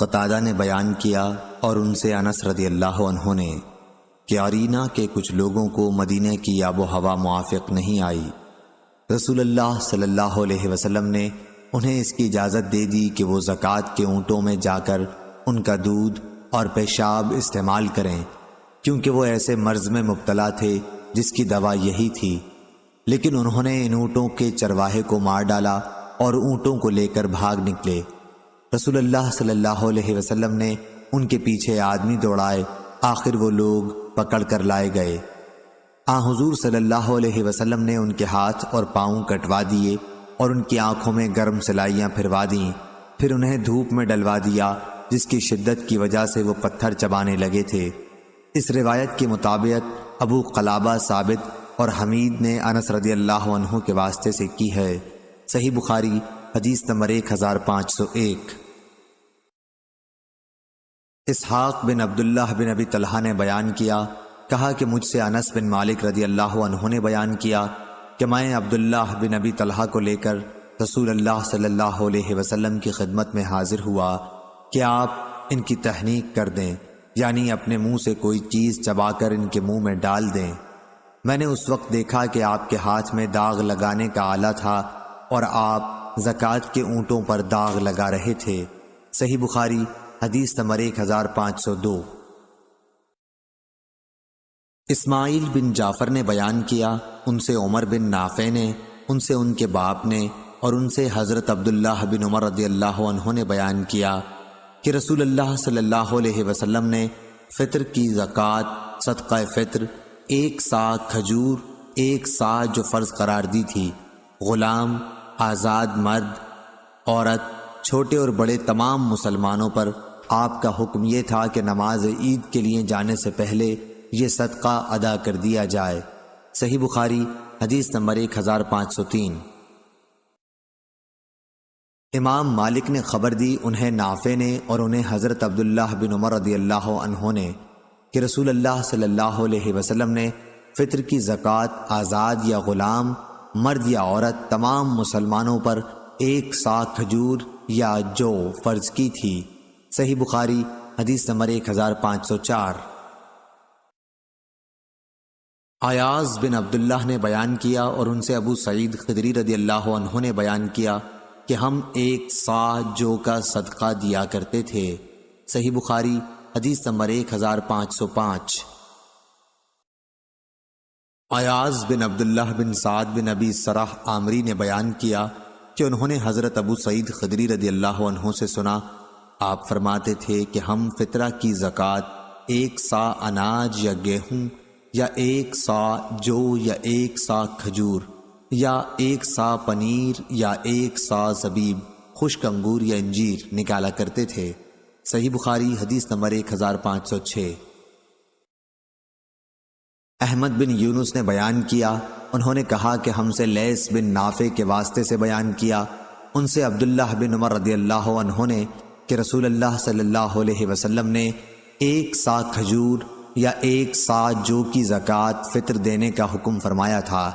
قتادہ نے بیان کیا اور ان سے انس رضی اللہ عنہ نے کہ عرینہ کے کچھ لوگوں کو مدینہ کی آب و ہوا موافق نہیں آئی۔ رسول اللہ صلی اللہ علیہ وسلم نے انہیں اس کی اجازت دے دی کہ وہ زکوٰۃ کے اونٹوں میں جا کر ان کا دودھ اور پیشاب استعمال کریں، کیونکہ وہ ایسے مرض میں مبتلا تھے جس کی دوا یہی تھی۔ لیکن انہوں نے ان اونٹوں کے چرواہے کو مار ڈالا اور اونٹوں کو لے کر بھاگ نکلے۔ رسول اللہ صلی اللہ علیہ وسلم نے ان کے پیچھے آدمی دوڑائے، آخر وہ لوگ پکڑ کر لائے گئے۔ حضور صلی اللہ علیہ وسلم نے ان کے ہاتھ اور پاؤں کٹوا دیے اور ان کی آنکھوں میں گرم سلائیاں پھروا دیں، پھر انہیں دھوپ میں ڈلوا دیا جس کی شدت کی وجہ سے وہ پتھر چبانے لگے تھے۔ اس روایت کے مطابق ابو قلابہ ثابت اور حمید نے انس رضی اللہ عنہ کے واسطے سے کی ہے۔ صحیح بخاری حدیث نمبر 1501۔ اسحاق بن عبداللہ بن ابی طلحہ نے بیان کیا، کہا کہ مجھ سے انس بن مالک رضی اللہ عنہ نے بیان کیا کہ میں عبداللہ بن ابی طلحہ کو لے کر رسول اللہ صلی اللہ علیہ وسلم کی خدمت میں حاضر ہوا کہ آپ ان کی تحنیک کر دیں، یعنی اپنے منہ سے کوئی چیز چبا کر ان کے منہ میں ڈال دیں۔ میں نے اس وقت دیکھا کہ آپ کے ہاتھ میں داغ لگانے کا آلہ تھا اور آپ زکوٰۃ کے اونٹوں پر داغ لگا رہے تھے۔ صحیح بخاری حدیث نمبر 1502۔ اسماعیل بن جعفر نے بیان کیا، ان سے عمر بن نافع نے، ان سے ان کے باپ نے اور ان سے حضرت عبداللہ بن عمر رضی اللہ عنہ نے بیان کیا کہ رسول اللہ صلی اللہ علیہ وسلم نے فطر کی زکوٰۃ صدقہ فطر 1 سا کھجور 1 سا جو فرض قرار دی تھی، غلام، آزاد مرد، عورت، چھوٹے اور بڑے تمام مسلمانوں پر آپ کا حکم یہ تھا کہ نماز عید کے لیے جانے سے پہلے یہ صدقہ ادا کر دیا جائے۔ صحیح بخاری حدیث نمبر 1503۔ امام مالک نے خبر دی انہیں نافع نے اور انہیں حضرت عبداللہ بن عمر رضی اللہ عنہ نے کہ رسول اللہ صلی اللہ علیہ وسلم نے فطر کی زکوٰۃ آزاد یا غلام، مرد یا عورت تمام مسلمانوں پر 1 سا کھجور یا جو فرض کی تھی۔ صحیح بخاری حدیث نمبر 1504۔ عیاض بن عبداللہ نے بیان کیا اور ان سے ابو سعید خدری رضی اللہ عنہ نے بیان کیا کہ ہم 1 سا جو کا صدقہ دیا کرتے تھے۔ صحیح بخاری حدیث نمبر 1505۔ عیاض بن عبداللہ بن سعد بن ابی سرح عامری نے بیان کیا کہ انہوں نے حضرت ابو سعید خدری رضی اللہ عنہ سے سنا، آپ فرماتے تھے کہ ہم فطرہ کی زکوٰۃ 1 سا اناج یا گیہوں یا 1 سا جو یا 1 سا کھجور یا 1 سا پنیر یا 1 سا زبیب، خشک انگور یا انجیر نکالا کرتے تھے۔ صحیح بخاری حدیث نمبر 1506۔ احمد بن یونس نے بیان کیا، انہوں نے کہا کہ ہم سے لیث بن نافع کے واسطے سے بیان کیا، ان سے عبداللہ بن عمر رضی اللہ عنہ نے کہ رسول اللہ صلی اللہ علیہ وسلم نے 1 سا کھجور یا 1 سا جو کی زکوٰۃ فطر دینے کا حکم فرمایا تھا۔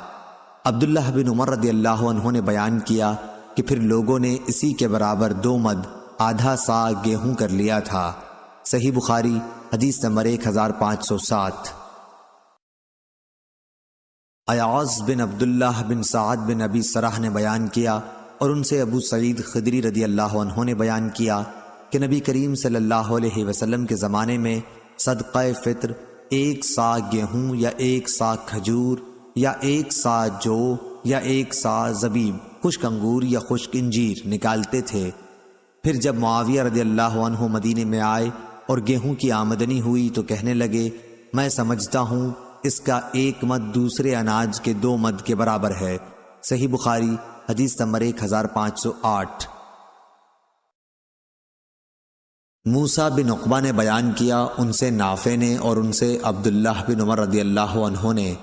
عبداللہ بن عمر رضی اللہ عنہ نے بیان کیا کہ پھر لوگوں نے اسی کے برابر 2 مد آدھا سا گیہوں کر لیا تھا۔ صحیح بخاری حدیث نمبر 1507۔ عیاض بن عبداللہ بن سعد بن ابی سرح نے بیان کیا اور ان سے ابو سعید خدری رضی اللہ عنہ نے بیان کیا کہ نبی کریم صلی اللہ علیہ وسلم کے زمانے میں صدقہ فطر 1 سا گیہوں یا 1 سا کھجور یا 1 سا جو یا 1 سا زبیب، خشک انگور یا خشک انجیر نکالتے تھے۔ پھر جب معاویہ رضی اللہ عنہ مدینے میں آئے اور گیہوں کی آمدنی ہوئی تو کہنے لگے، میں سمجھتا ہوں اس کا 1 مد دوسرے اناج کے 2 مد کے برابر ہے۔ صحیح بخاری حدیث نمبر 1508۔ موسیٰ بن عقبہ نے بیان کیا، ان سے نافع نے اور ان سے عبداللہ بن عمر رضی اللہ عنہ نے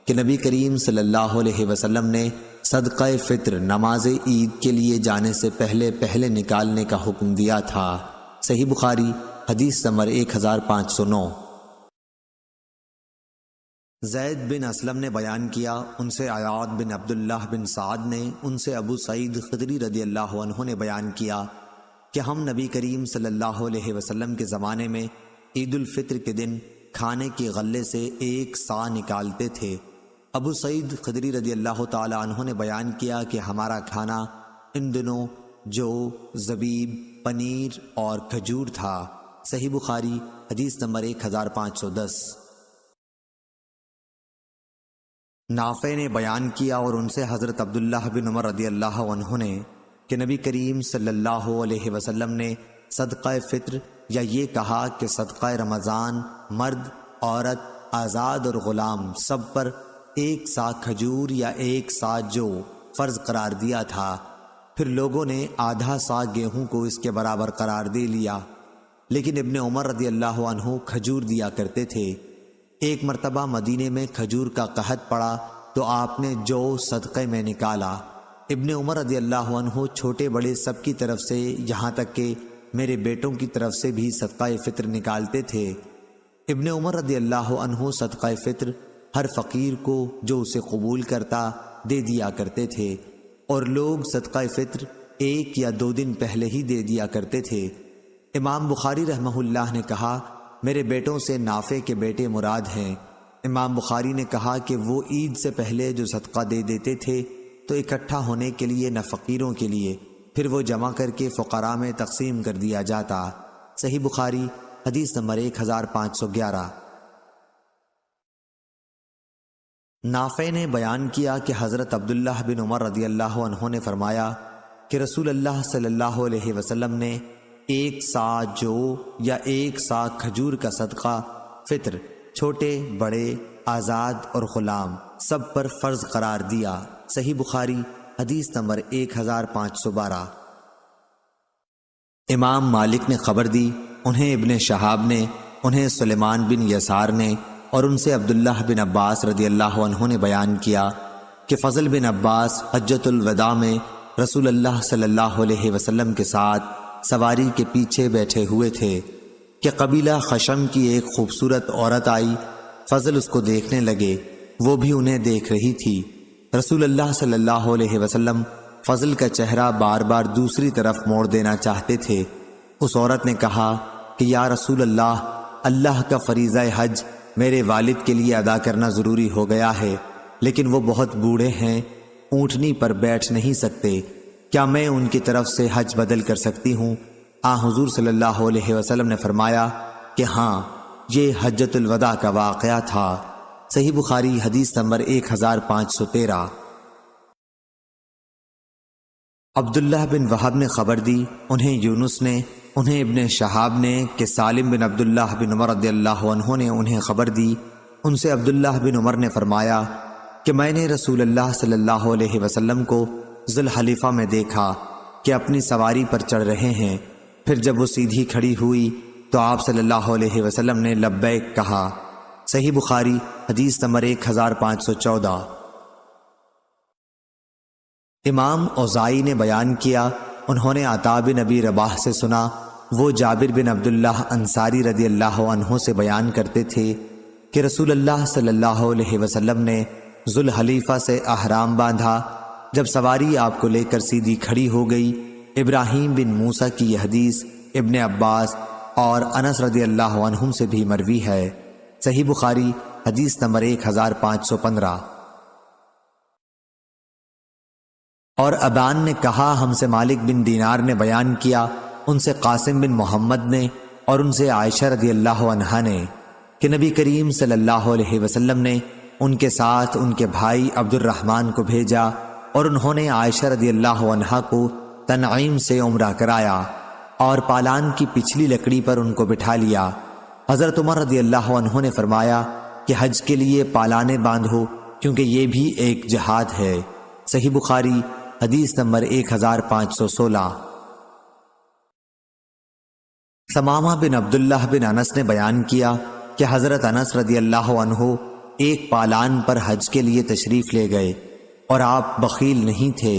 کہ نبی کریم صلی اللہ علیہ وسلم نے صدقہ فطر نماز عید کے لیے جانے سے پہلے نکالنے کا حکم دیا تھا۔ صحیح بخاری حدیث نمبر 1509۔ زید بن اسلم نے بیان کیا، ان سے عیاض بن عبداللہ بن سعد نے، ان سے ابو سعید خدری رضی اللہ عنہ نے بیان کیا کہ ہم نبی کریم صلی اللہ علیہ وسلم کے زمانے میں عید الفطر کے دن کھانے کے غلے سے ایک صاع نکالتے تھے۔ ابو سعید خدری رضی اللہ تعالی عنہ نے بیان کیا کہ ہمارا کھانا ان دنوں جو، زبیب، پنیر اور کھجور تھا۔ صحیح بخاری حدیث نمبر 1510۔ نافع نے بیان کیا اور ان سے حضرت عبداللہ بن عمر رضی اللہ عنہ نے کہ نبی کریم صلی اللہ علیہ وسلم نے صدقہ فطر یا یہ کہا کہ صدقہ رمضان مرد، عورت، آزاد اور غلام سب پر ایک صاع کھجور یا ایک صاع جو فرض قرار دیا تھا۔ پھر لوگوں نے آدھا صاع گیہوں کو اس کے برابر قرار دے لیا، لیکن ابن عمر رضی اللہ عنہ کھجور دیا کرتے تھے۔ ایک مرتبہ مدینے میں کھجور کا قحط پڑا تو آپ نے جو صدقے میں نکالا۔ ابن عمر رضی اللہ عنہ چھوٹے بڑے سب کی طرف سے، یہاں تک کہ میرے بیٹوں کی طرف سے بھی صدقہ فطر نکالتے تھے۔ ابن عمر رضی اللہ عنہ صدقہ فطر ہر فقیر کو جو اسے قبول کرتا دے دیا کرتے تھے، اور لوگ صدقہ فطر 1 یا 2 دن پہلے ہی دے دیا کرتے تھے۔ امام بخاری رحمہ اللہ نے کہا میرے بیٹوں سے نافع کے بیٹے مراد ہیں۔ امام بخاری نے کہا کہ وہ عید سے پہلے جو صدقہ دے دیتے تھے تو اکٹھا ہونے کے لیے نہ فقیروں کے لیے، پھر وہ جمع کر کے فقراء میں تقسیم کر دیا جاتا۔ صحیح بخاری حدیث نمبر 1511۔ نافع نے بیان کیا کہ حضرت عبداللہ بن عمر رضی اللہ عنہ نے فرمایا کہ رسول اللہ صلی اللہ علیہ وسلم نے 1 صاع جو یا 1 صاع کھجور کا صدقہ فطر چھوٹے بڑے، آزاد اور غلام سب پر فرض قرار دیا۔ صحیح بخاری حدیث نمبر 1512۔ امام مالک نے خبر دی، انہیں ابن شہاب نے، انہیں سلیمان بن یسار نے، اور ان سے عبداللہ بن عباس رضی اللہ عنہ نے بیان کیا کہ فضل بن عباس حجۃ الوداع میں رسول اللہ صلی اللہ علیہ وسلم کے ساتھ سواری کے پیچھے بیٹھے ہوئے تھے کہ قبیلہ خشم کی ایک خوبصورت عورت آئی۔ فضل اس کو دیکھنے لگے، وہ بھی انہیں دیکھ رہی تھی۔ رسول اللہ صلی اللہ علیہ وسلم فضل کا چہرہ بار بار دوسری طرف موڑ دینا چاہتے تھے۔ اس عورت نے کہا کہ یا رسول اللہ، اللہ کا فریضہ حج میرے والد کے لیے ادا کرنا ضروری ہو گیا ہے، لیکن وہ بہت بوڑھے ہیں، اونٹنی پر بیٹھ نہیں سکتے، کیا میں ان کی طرف سے حج بدل کر سکتی ہوں؟ حضور صلی اللہ علیہ وسلم نے فرمایا کہ ہاں، یہ حجۃ الوداع کا واقعہ تھا۔ صحیح بخاری حدیث نمبر 1513۔ عبداللہ بن وہب نے خبر دی، انہیں یونس نے، انہیں ابن شہاب نے کہ سالم بن عبداللہ بن عمر رضی اللہ عنہ نے انہیں خبر دی، ان سے عبداللہ بن عمر نے فرمایا کہ میں نے رسول اللہ صلی اللہ علیہ وسلم کو ذوالحلیفہ میں دیکھا کہ اپنی سواری پر چڑھ رہے ہیں۔ پھر جب وہ سیدھی کھڑی ہوئی تو آپ صلی اللہ علیہ وسلم نے لبیک کہا۔ صحیح بخاری حدیث نمبر 1514۔ امام اوزائی نے بیان کیا، انہوں نے عطا بن ابی رباح سے سنا، وہ جابر بن عبداللہ انصاری رضی اللہ عنہ سے بیان کرتے تھے کہ رسول اللہ صلی اللہ علیہ وسلم نے ذوالحلیفہ سے احرام باندھا۔ جب سواری آپ کو لے کر سیدھی کھڑی ہو گئی، ابراہیم بن موسیٰ کی یہ حدیث ابن عباس اور انس رضی اللہ عنہم سے بھی مروی ہے۔ صحیح بخاری حدیث نمبر 1515۔ اور ابان نے کہا ہم سے مالک بن دینار نے بیان کیا، ان سے قاسم بن محمد نے، اور ان سے عائشہ رضی اللہ عنہا نے کہ نبی کریم صلی اللہ علیہ وسلم نے ان کے ساتھ ان کے بھائی عبد الرحمن کو بھیجا، اور انہوں نے عائشہ رضی اللہ عنہا کو تنعیم سے عمرہ کرایا اور پالان کی پچھلی لکڑی پر ان کو بٹھا لیا۔ حضرت عمر رضی اللہ عنہ نے فرمایا کہ حج کے لیے پالانے باندھو، کیونکہ یہ بھی ایک جہاد ہے۔ صحیح بخاری حدیث نمبر 1516۔ ثمامہ بن عبداللہ بن انس نے بیان کیا کہ حضرت انس رضی اللہ عنہ ایک پالان پر حج کے لیے تشریف لے گئے اور آپ بخیل نہیں تھے۔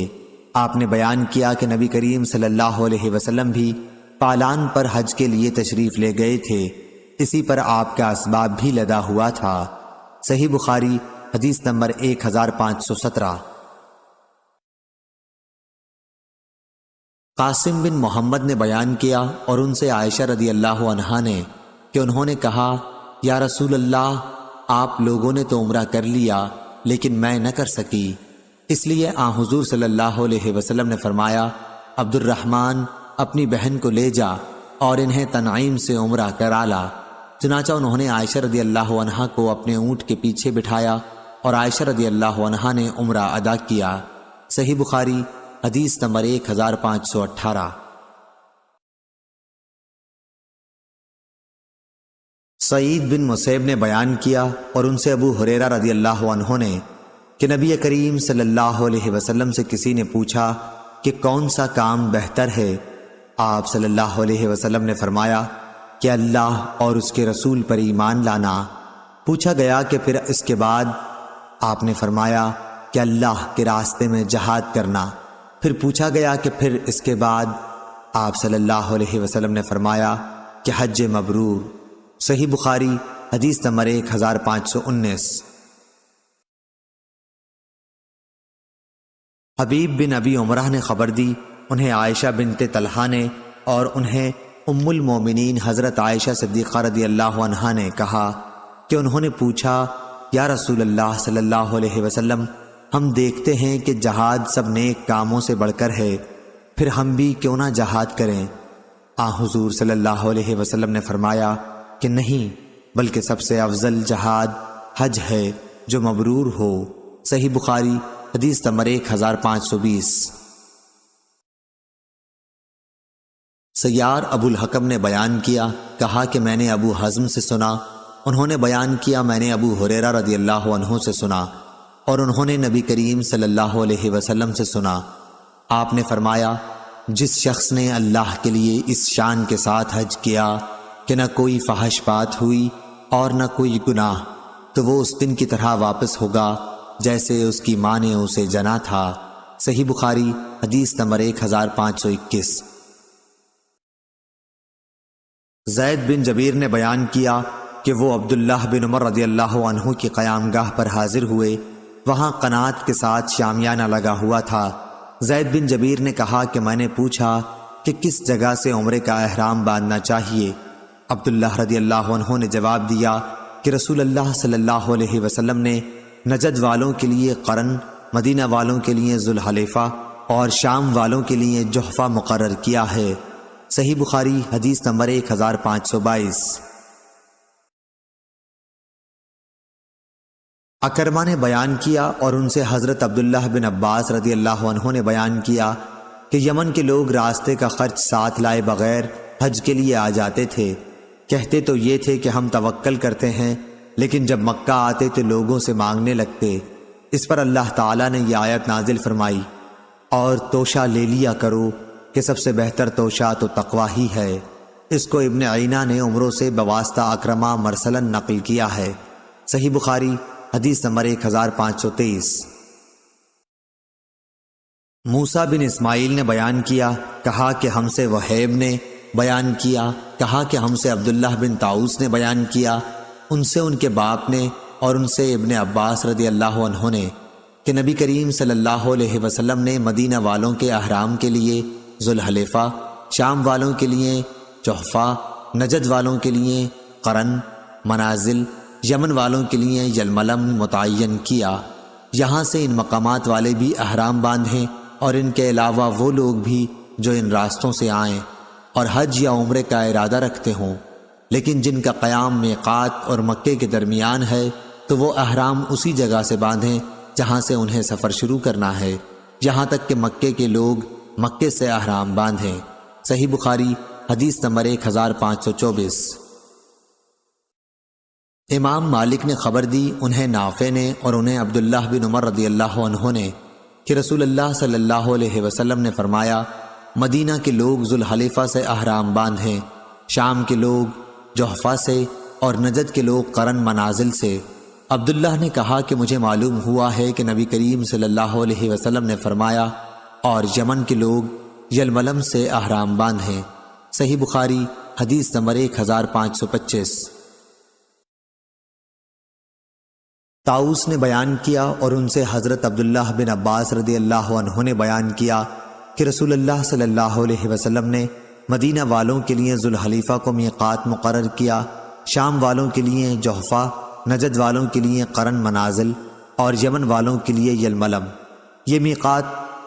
آپ نے بیان کیا کہ نبی کریم صلی اللہ علیہ وسلم بھی پالان پر حج کے لیے تشریف لے گئے تھے، اسی پر آپ کا اسباب بھی لدا ہوا تھا۔ صحیح بخاری حدیث نمبر 1517۔ قاسم بن محمد نے بیان کیا اور ان سے عائشہ رضی اللہ عنہا نے کہ انہوں نے کہا یا رسول اللہ، آپ لوگوں نے تو عمرہ کر لیا لیکن میں نہ کر سکی، اس لیے حضور صلی اللہ علیہ وسلم نے فرمایا عبد الرحمن اپنی بہن کو لے جا اور انہیں تنعیم سے عمرہ کرا لا۔ چنانچہ انہوں نے عائشہ رضی اللہ عنہا کو اپنے اونٹ کے پیچھے بٹھایا اور عائشہ رضی اللہ عنہا نے عمرہ ادا کیا۔ صحیح بخاری حدیث نمبر 1518۔ سعید بن مسیب نے بیان کیا اور ان سے ابو ہریرہ رضی اللہ عنہ نے کہ نبی کریم صلی اللہ علیہ وسلم سے کسی نے پوچھا کہ کون سا کام بہتر ہے؟ آپ صلی اللہ علیہ وسلم نے فرمایا کہ اللہ اور اس کے رسول پر ایمان لانا۔ پوچھا گیا کہ پھر اس کے بعد؟ آپ نے فرمایا کہ اللہ کے راستے میں جہاد کرنا۔ پھر پوچھا گیا کہ پھر اس کے بعد؟ آپ صلی اللہ علیہ وسلم نے فرمایا کہ حج مبرور۔ صحیح بخاری حدیث نمبر 1519۔ حبیب بن ابی عمرہ نے خبر دی، انہیں عائشہ بنت طلحہ نے اور انہیں ام المومنین حضرت عائشہ صدیقہ رضی اللہ عنہا نے کہا کہ انہوں نے پوچھا یا رسول اللہ صلی اللہ علیہ وسلم، ہم دیکھتے ہیں کہ جہاد سب نیک کاموں سے بڑھ کر ہے، پھر ہم بھی کیوں نہ جہاد کریں؟ حضور صلی اللہ علیہ وسلم نے فرمایا کہ نہیں، بلکہ سب سے افضل جہاد حج ہے جو مبرور ہو۔ صحیح بخاری حدیث نمبر 1520۔ سیار ابو الحکم نے بیان کیا، کہا کہ میں نے ابو حزم سے سنا، انہوں نے بیان کیا میں نے ابو ہریرہ رضی اللہ عنہ سے سنا اور انہوں نے نبی کریم صلی اللہ علیہ وسلم سے سنا۔ آپ نے فرمایا جس شخص نے اللہ کے لیے اس شان کے ساتھ حج کیا کہ نہ کوئی فحش بات ہوئی اور نہ کوئی گناہ، تو وہ اس دن کی طرح واپس ہوگا جیسے اس کی ماں نے اسے جنا تھا۔ صحیح بخاری حدیث نمبر 1521۔ زید بن جبیر نے بیان کیا کہ وہ عبداللہ بن عمر رضی اللہ عنہ کی قیام گاہ پر حاضر ہوئے، وہاں قنات کے ساتھ شامیانہ لگا ہوا تھا۔ زید بن جبیر نے کہا کہ میں نے پوچھا کہ کس جگہ سے عمرے کا احرام باندھنا چاہیے؟ عبداللہ رضی اللہ عنہ نے جواب دیا کہ رسول اللہ صلی اللہ علیہ وسلم نے نجد والوں کے لیے قرن، مدینہ والوں کے لیے ذوالحلیفہ اور شام والوں کے لیے جحفہ مقرر کیا ہے۔ صحیح بخاری حدیث نمبر 1522۔ اکرمہ نے بیان کیا اور ان سے حضرت عبداللہ بن عباس رضی اللہ عنہ نے بیان کیا کہ یمن کے لوگ راستے کا خرچ ساتھ لائے بغیر حج کے لیے آ جاتے تھے، کہتے تو یہ تھے کہ ہم توکل کرتے ہیں، لیکن جب مکہ آتے تو لوگوں سے مانگنے لگتے۔ اس پر اللہ تعالیٰ نے یہ آیت نازل فرمائی اور توشہ لے لیا کرو کہ سب سے بہتر توشہ تو تقوی ہی ہے۔ اس کو ابن عینہ نے عمروں سے بواسطہ اکرمہ مرسلن نقل کیا ہے۔ صحیح بخاری حدیث نمبر 1523۔ موسیٰ بن اسماعیل نے بیان کیا، کہا کہ ہم سے وہیب نے بیان کیا، کہا کہ ہم سے عبداللہ بن طاؤس نے بیان کیا، ان سے ان کے باپ نے اور ان سے ابن عباس رضی اللہ عنہ نے کہ نبی کریم صلی اللہ علیہ وسلم نے مدینہ والوں کے احرام کے لیے ذوالحلیفہ، شام والوں کے لیے جحفہ، نجد والوں کے لیے قرن، منازل، یمن والوں کے لیے یلملم متعین کیا۔ یہاں سے ان مقامات والے بھی احرام باندھیں اور ان کے علاوہ وہ لوگ بھی جو ان راستوں سے آئیں اور حج یا عمرے کا ارادہ رکھتے ہوں، لیکن جن کا قیام میقات اور مکے کے درمیان ہے تو وہ احرام اسی جگہ سے باندھیں جہاں سے انہیں سفر شروع کرنا ہے، یہاں تک کہ مکے کے لوگ مکے سے احرام باندھیں۔ صحیح بخاری حدیث نمبر 1524۔ امام مالک نے خبر دی، انہیں نافع نے اور انہیں عبداللہ بن عمر رضی اللہ عنہ نے کہ رسول اللہ صلی اللہ علیہ وسلم نے فرمایا مدینہ کے لوگ ذوالحلیفہ سے احرام باندھیں، شام کے لوگ جحفہ سے اور نجد کے لوگ قرن منازل سے۔ عبداللہ نے کہا کہ مجھے معلوم ہوا ہے کہ نبی کریم صلی اللہ علیہ وسلم نے فرمایا اور یمن کے لوگ یلملم سے احرام باندھیں۔ صحیح بخاری حدیث نمبر 1525۔ طاؤس نے بیان کیا اور ان سے حضرت عبداللہ بن عباس رضی اللہ عنہ نے بیان کیا کہ رسول اللہ صلی اللہ علیہ وسلم نے مدینہ والوں کے لیے ذوالحلیفہ کو میقات مقرر کیا، شام والوں کے لیے جحفہ، نجد والوں کے لیے قرن منازل اور یمن والوں کے لیے یلملم۔ یہ میقات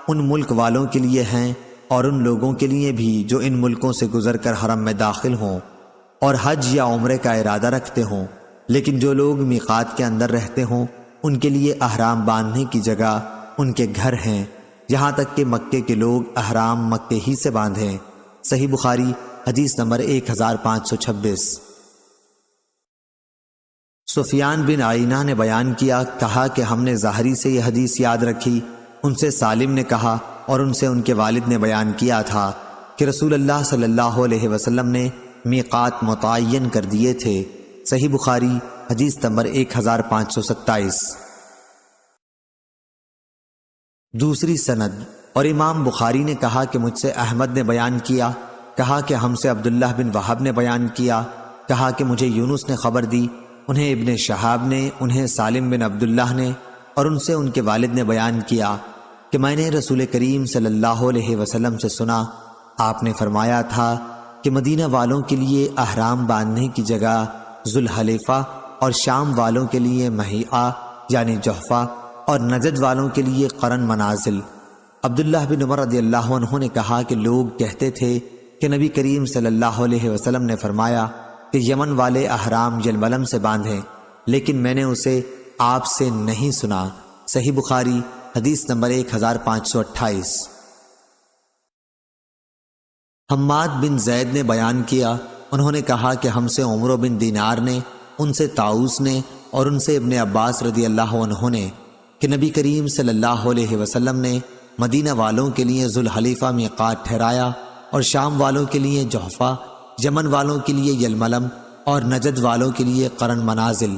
ان ملک والوں کے لیے ہیں اور ان لوگوں کے لیے بھی جو ان ملکوں سے گزر کر حرم میں داخل ہوں اور حج یا عمرے کا ارادہ رکھتے ہوں، لیکن جو لوگ میقات کے اندر رہتے ہوں ان کے لیے احرام باندھنے کی جگہ ان کے گھر ہیں، یہاں تک کہ مکے کے لوگ احرام مکے ہی سے باندھیں۔ صحیح بخاری حدیث نمبر 1526۔ سفیان بن عینہ نے بیان کیا، کہا کہ ہم نے ظاہری سے یہ حدیث یاد رکھی، ان سے سالم نے کہا اور ان سے ان کے والد نے بیان کیا تھا کہ رسول اللہ صلی اللہ علیہ وسلم نے میقات متعین کر دیے تھے۔ صحیح بخاری حدیث نمبر 1527۔ دوسری سند، اور امام بخاری نے کہا کہ مجھ سے احمد نے بیان کیا، کہا کہ ہم سے عبداللہ بن وہب نے بیان کیا، کہا کہ مجھے یونس نے خبر دی، انہیں ابن شہاب نے، انہیں سالم بن عبداللہ نے اور ان سے ان کے والد نے بیان کیا کہ میں نے رسول کریم صلی اللہ علیہ وسلم سے سنا، آپ نے فرمایا تھا کہ مدینہ والوں کے لیے احرام باندھنے کی جگہ ذوالحلیفہ اور شام والوں کے لیے مہیعہ یعنی جحفہ اور نجد والوں کے لیے قرن منازل۔ عبداللہ بن عمر رضی اللہ عنہ نے کہا کہ لوگ کہتے تھے کہ نبی کریم صلی اللہ علیہ وسلم نے فرمایا کہ یمن والے احرام یلملم سے باندھیں، لیکن میں نے اسے آپ سے نہیں سنا۔ صحیح بخاری حدیث نمبر 1528۔ حماد بن زید نے بیان کیا، انہوں نے کہا کہ ہم سے عمرو بن دینار نے، ان سے طاؤس نے اور ان سے ابن عباس رضی اللہ عنہ نے کہ نبی کریم صلی اللہ علیہ وسلم نے مدینہ والوں کے لیے ذوالحلیفہ میقات ٹھہرایا اور شام والوں کے لیے جحفہ، یمن والوں کے لیے یلملم اور نجد والوں کے لیے قرن منازل۔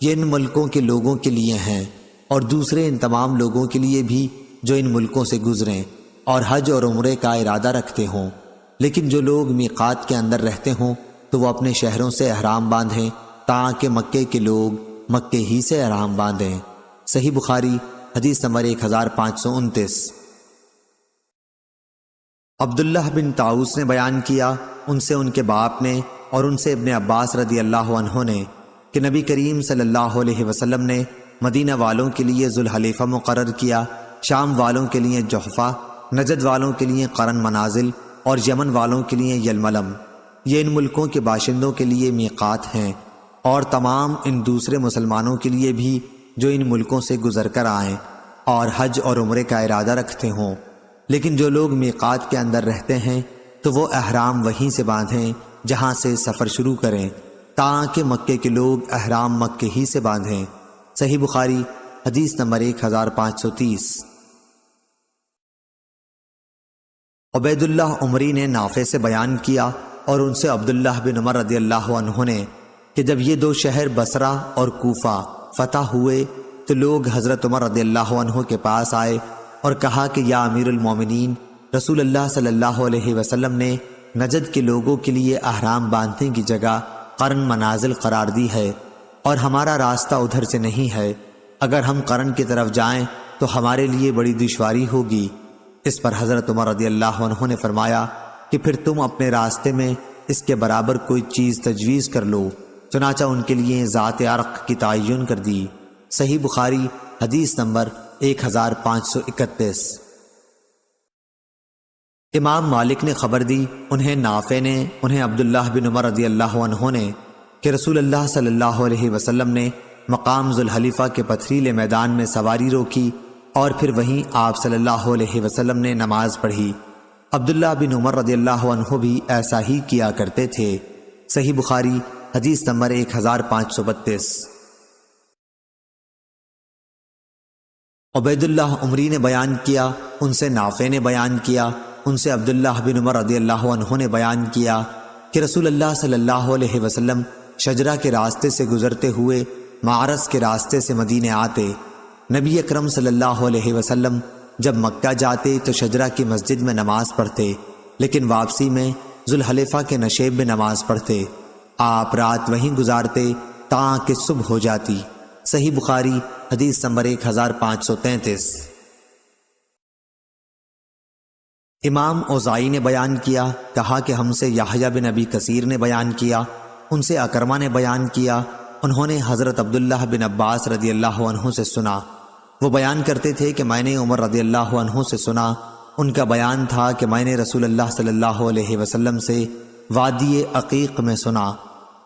یہ ان ملکوں کے لوگوں کے لیے ہیں اور دوسرے ان تمام لوگوں کے لیے بھی جو ان ملکوں سے گزریں اور حج اور عمرے کا ارادہ رکھتے ہوں، لیکن جو لوگ میقات کے اندر رہتے ہوں تو وہ اپنے شہروں سے احرام باندھیں تاکہ مکے کے لوگ مکے ہی سے احرام باندھیں۔ صحیح بخاری حدیث نمبر 1529۔ عبداللہ بن طاؤس نے بیان کیا، ان سے ان کے باپ نے اور ان سے ابن عباس رضی اللہ عنہ نے کہ نبی کریم صلی اللہ علیہ وسلم نے مدینہ والوں کے لیے ذوالحلیفہ مقرر کیا، شام والوں کے لیے جحفہ، نجد والوں کے لیے قرن منازل اور یمن والوں کے لیے یلملم۔ یہ ان ملکوں کے باشندوں کے لیے میقات ہیں اور تمام ان دوسرے مسلمانوں کے لیے بھی جو ان ملکوں سے گزر کر آئیں اور حج اور عمرے کا ارادہ رکھتے ہوں، لیکن جو لوگ میقات کے اندر رہتے ہیں تو وہ احرام وہیں سے باندھیں جہاں سے سفر شروع کریں تاکہ مکے کے لوگ احرام مکے ہی سے باندھیں۔ صحیح بخاری حدیث نمبر 1530۔ عبید اللہ عمری نے نافع سے بیان کیا اور ان سے عبداللہ بن عمر رضی اللہ عنہ نے کہ جب یہ دو شہر بصرہ اور کوفہ فتح ہوئے تو لوگ حضرت عمر رضی اللہ عنہ کے پاس آئے اور کہا کہ یا امیر المومنین، رسول اللہ صلی اللہ علیہ وسلم نے نجد کے لوگوں کے لیے احرام باندھنے کی جگہ قرن منازل قرار دی ہے اور ہمارا راستہ ادھر سے نہیں ہے، اگر ہم قرن کی طرف جائیں تو ہمارے لیے بڑی دشواری ہوگی۔ اس پر حضرت عمر رضی اللہ عنہ نے فرمایا کہ پھر تم اپنے راستے میں اس کے برابر کوئی چیز تجویز کر لو، چنانچہ ان کے لیے ذات عرق کی تعین کر دی۔ صحیح بخاری حدیث نمبر 1531۔ امام مالک نے خبر دی، انہیں نافع نے، انہیں عبداللہ بن عمر رضی اللہ عنہ نے کہ رسول اللہ صلی اللہ علیہ وسلم نے مقام ذوالحلیفہ کے پتھریلے میدان میں سواری روکی اور پھر وہیں آپ صلی اللہ علیہ وسلم نے نماز پڑھی۔ عبداللہ بن عمر رضی اللہ عنہ بھی ایسا ہی کیا کرتے تھے۔ صحیح بخاری حدیث نمبر 1532۔ عبید اللہ عمری نے بیان کیا، ان سے نافع نے بیان کیا، ان سے عبداللہ بن عمر رضی اللہ عنہ نے بیان کیا کہ رسول اللہ صلی اللہ علیہ وسلم شجرہ کے راستے سے گزرتے ہوئے معرس کے راستے سے مدینے آتے۔ نبی اکرم صلی اللہ علیہ وسلم جب مکہ جاتے تو شجرہ کی مسجد میں نماز پڑھتے، لیکن واپسی میں ذوالحلیفہ کے نشیب میں نماز پڑھتے۔ آپ رات وہیں گزارتے تاکہ صبح ہو جاتی۔ صحیح بخاری حدیث نمبر 1533۔ امام اوزائی نے بیان کیا، کہا کہ ہم سے یحییٰ بن ابی کثیر نے بیان کیا، ان سے اکرمہ نے بیان کیا، انہوں نے حضرت عبداللہ بن عباس رضی اللہ عنہ سے سنا، وہ بیان کرتے تھے کہ میں نے عمر رضی اللہ عنہ سے سنا، ان کا بیان تھا کہ میں نے رسول اللہ صلی اللہ علیہ وسلم سے وادی عقیق میں سنا،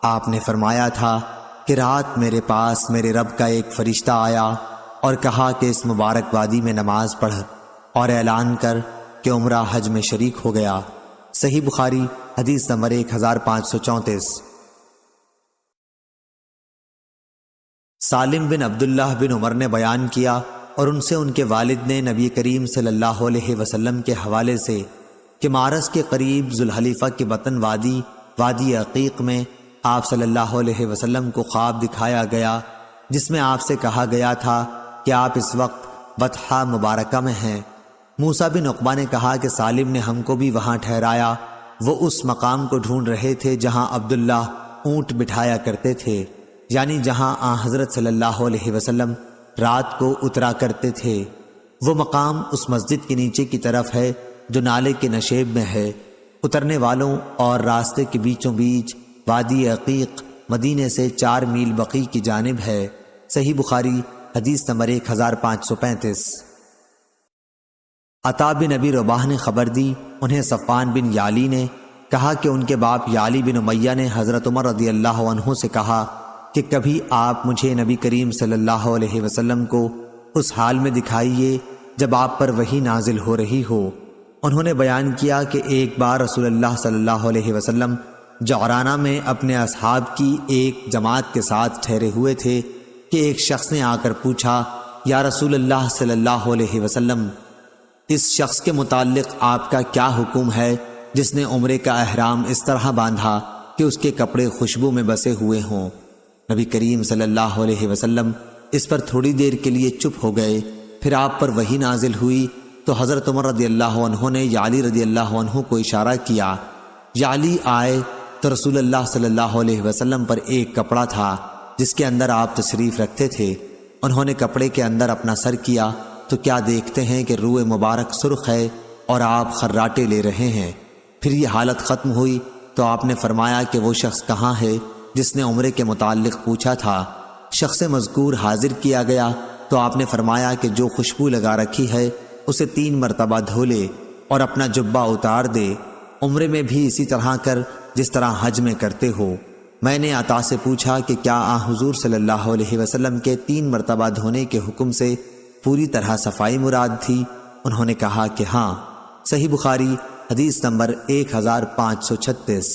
آپ نے فرمایا تھا کہ رات میرے پاس میرے رب کا ایک فرشتہ آیا اور کہا کہ اس مبارک وادی میں نماز پڑھ اور اعلان کر کہ عمرہ حج میں شریک ہو گیا۔ صحیح بخاری حدیث نمبر 1534۔ سالم بن عبداللہ بن عمر نے بیان کیا اور ان سے ان کے والد نے نبی کریم صلی اللہ علیہ وسلم کے حوالے سے کہ مارس کے قریب ذوالحلیفہ کے بطن وادی عقیق میں آپ صلی اللہ علیہ وسلم کو خواب دکھایا گیا، جس میں آپ سے کہا گیا تھا کہ آپ اس وقت بطحہ مبارکہ میں ہیں۔ موسیٰ بن عقبہ نے کہا کہ سالم نے ہم کو بھی وہاں ٹھہرایا، وہ اس مقام کو ڈھونڈ رہے تھے جہاں عبداللہ اونٹ بٹھایا کرتے تھے، یعنی جہاں حضرت صلی اللہ علیہ وسلم رات کو اترا کرتے تھے۔ وہ مقام اس مسجد کے نیچے کی طرف ہے جو نالے کے نشیب میں ہے۔ اترنے والوں اور راستے کے بیچوں بیچ وادی عقیق مدینے سے 4 میل بقیع کی جانب ہے۔ صحیح بخاری حدیث نمبر 1535۔ عطا بن ابی رباح نے خبر دی، انہیں صفوان بن یالی نے کہا کہ ان کے باپ یالی بن امیہ نے حضرت عمر رضی اللہ عنہ سے کہا کہ کبھی آپ مجھے نبی کریم صلی اللہ علیہ وسلم کو اس حال میں دکھائیے جب آپ پر وحی نازل ہو رہی ہو۔ انہوں نے بیان کیا کہ ایک بار رسول اللہ صلی اللہ علیہ وسلم جعرانہ میں اپنے اصحاب کی ایک جماعت کے ساتھ ٹھہرے ہوئے تھے کہ ایک شخص نے آ کر پوچھا، یا رسول اللہ صلی اللہ علیہ وسلم، اس شخص کے متعلق آپ کا کیا حکم ہے جس نے عمرے کا احرام اس طرح باندھا کہ اس کے کپڑے خوشبو میں بسے ہوئے ہوں؟ نبی کریم صلی اللہ علیہ وسلم اس پر تھوڑی دیر کے لیے چپ ہو گئے، پھر آپ پر وحی نازل ہوئی تو حضرت عمر رضی اللہ عنہ نے یعلی رضی اللہ عنہ کو اشارہ کیا۔ یعلی آئے تو رسول اللہ صلی اللہ علیہ وسلم پر ایک کپڑا تھا جس کے اندر آپ تشریف رکھتے تھے۔ انہوں نے کپڑے کے اندر اپنا سر کیا تو کیا دیکھتے ہیں کہ روئے مبارک سرخ ہے اور آپ خراٹے لے رہے ہیں۔ پھر یہ حالت ختم ہوئی تو آپ نے فرمایا کہ وہ شخص کہاں ہے جس نے عمرے کے متعلق پوچھا تھا؟ شخص مذکور حاضر کیا گیا تو آپ نے فرمایا کہ جو خوشبو لگا رکھی ہے اسے 3 مرتبہ دھو لے اور اپنا جبہ اتار دے، عمرے میں بھی اسی طرح کر جس طرح حج میں کرتے ہو۔ میں نے عطا سے پوچھا کہ کیا حضور صلی اللہ علیہ وسلم کے 3 مرتبہ دھونے کے حکم سے پوری طرح صفائی مراد تھی؟ انہوں نے کہا کہ ہاں۔ صحیح بخاری حدیث نمبر 1536۔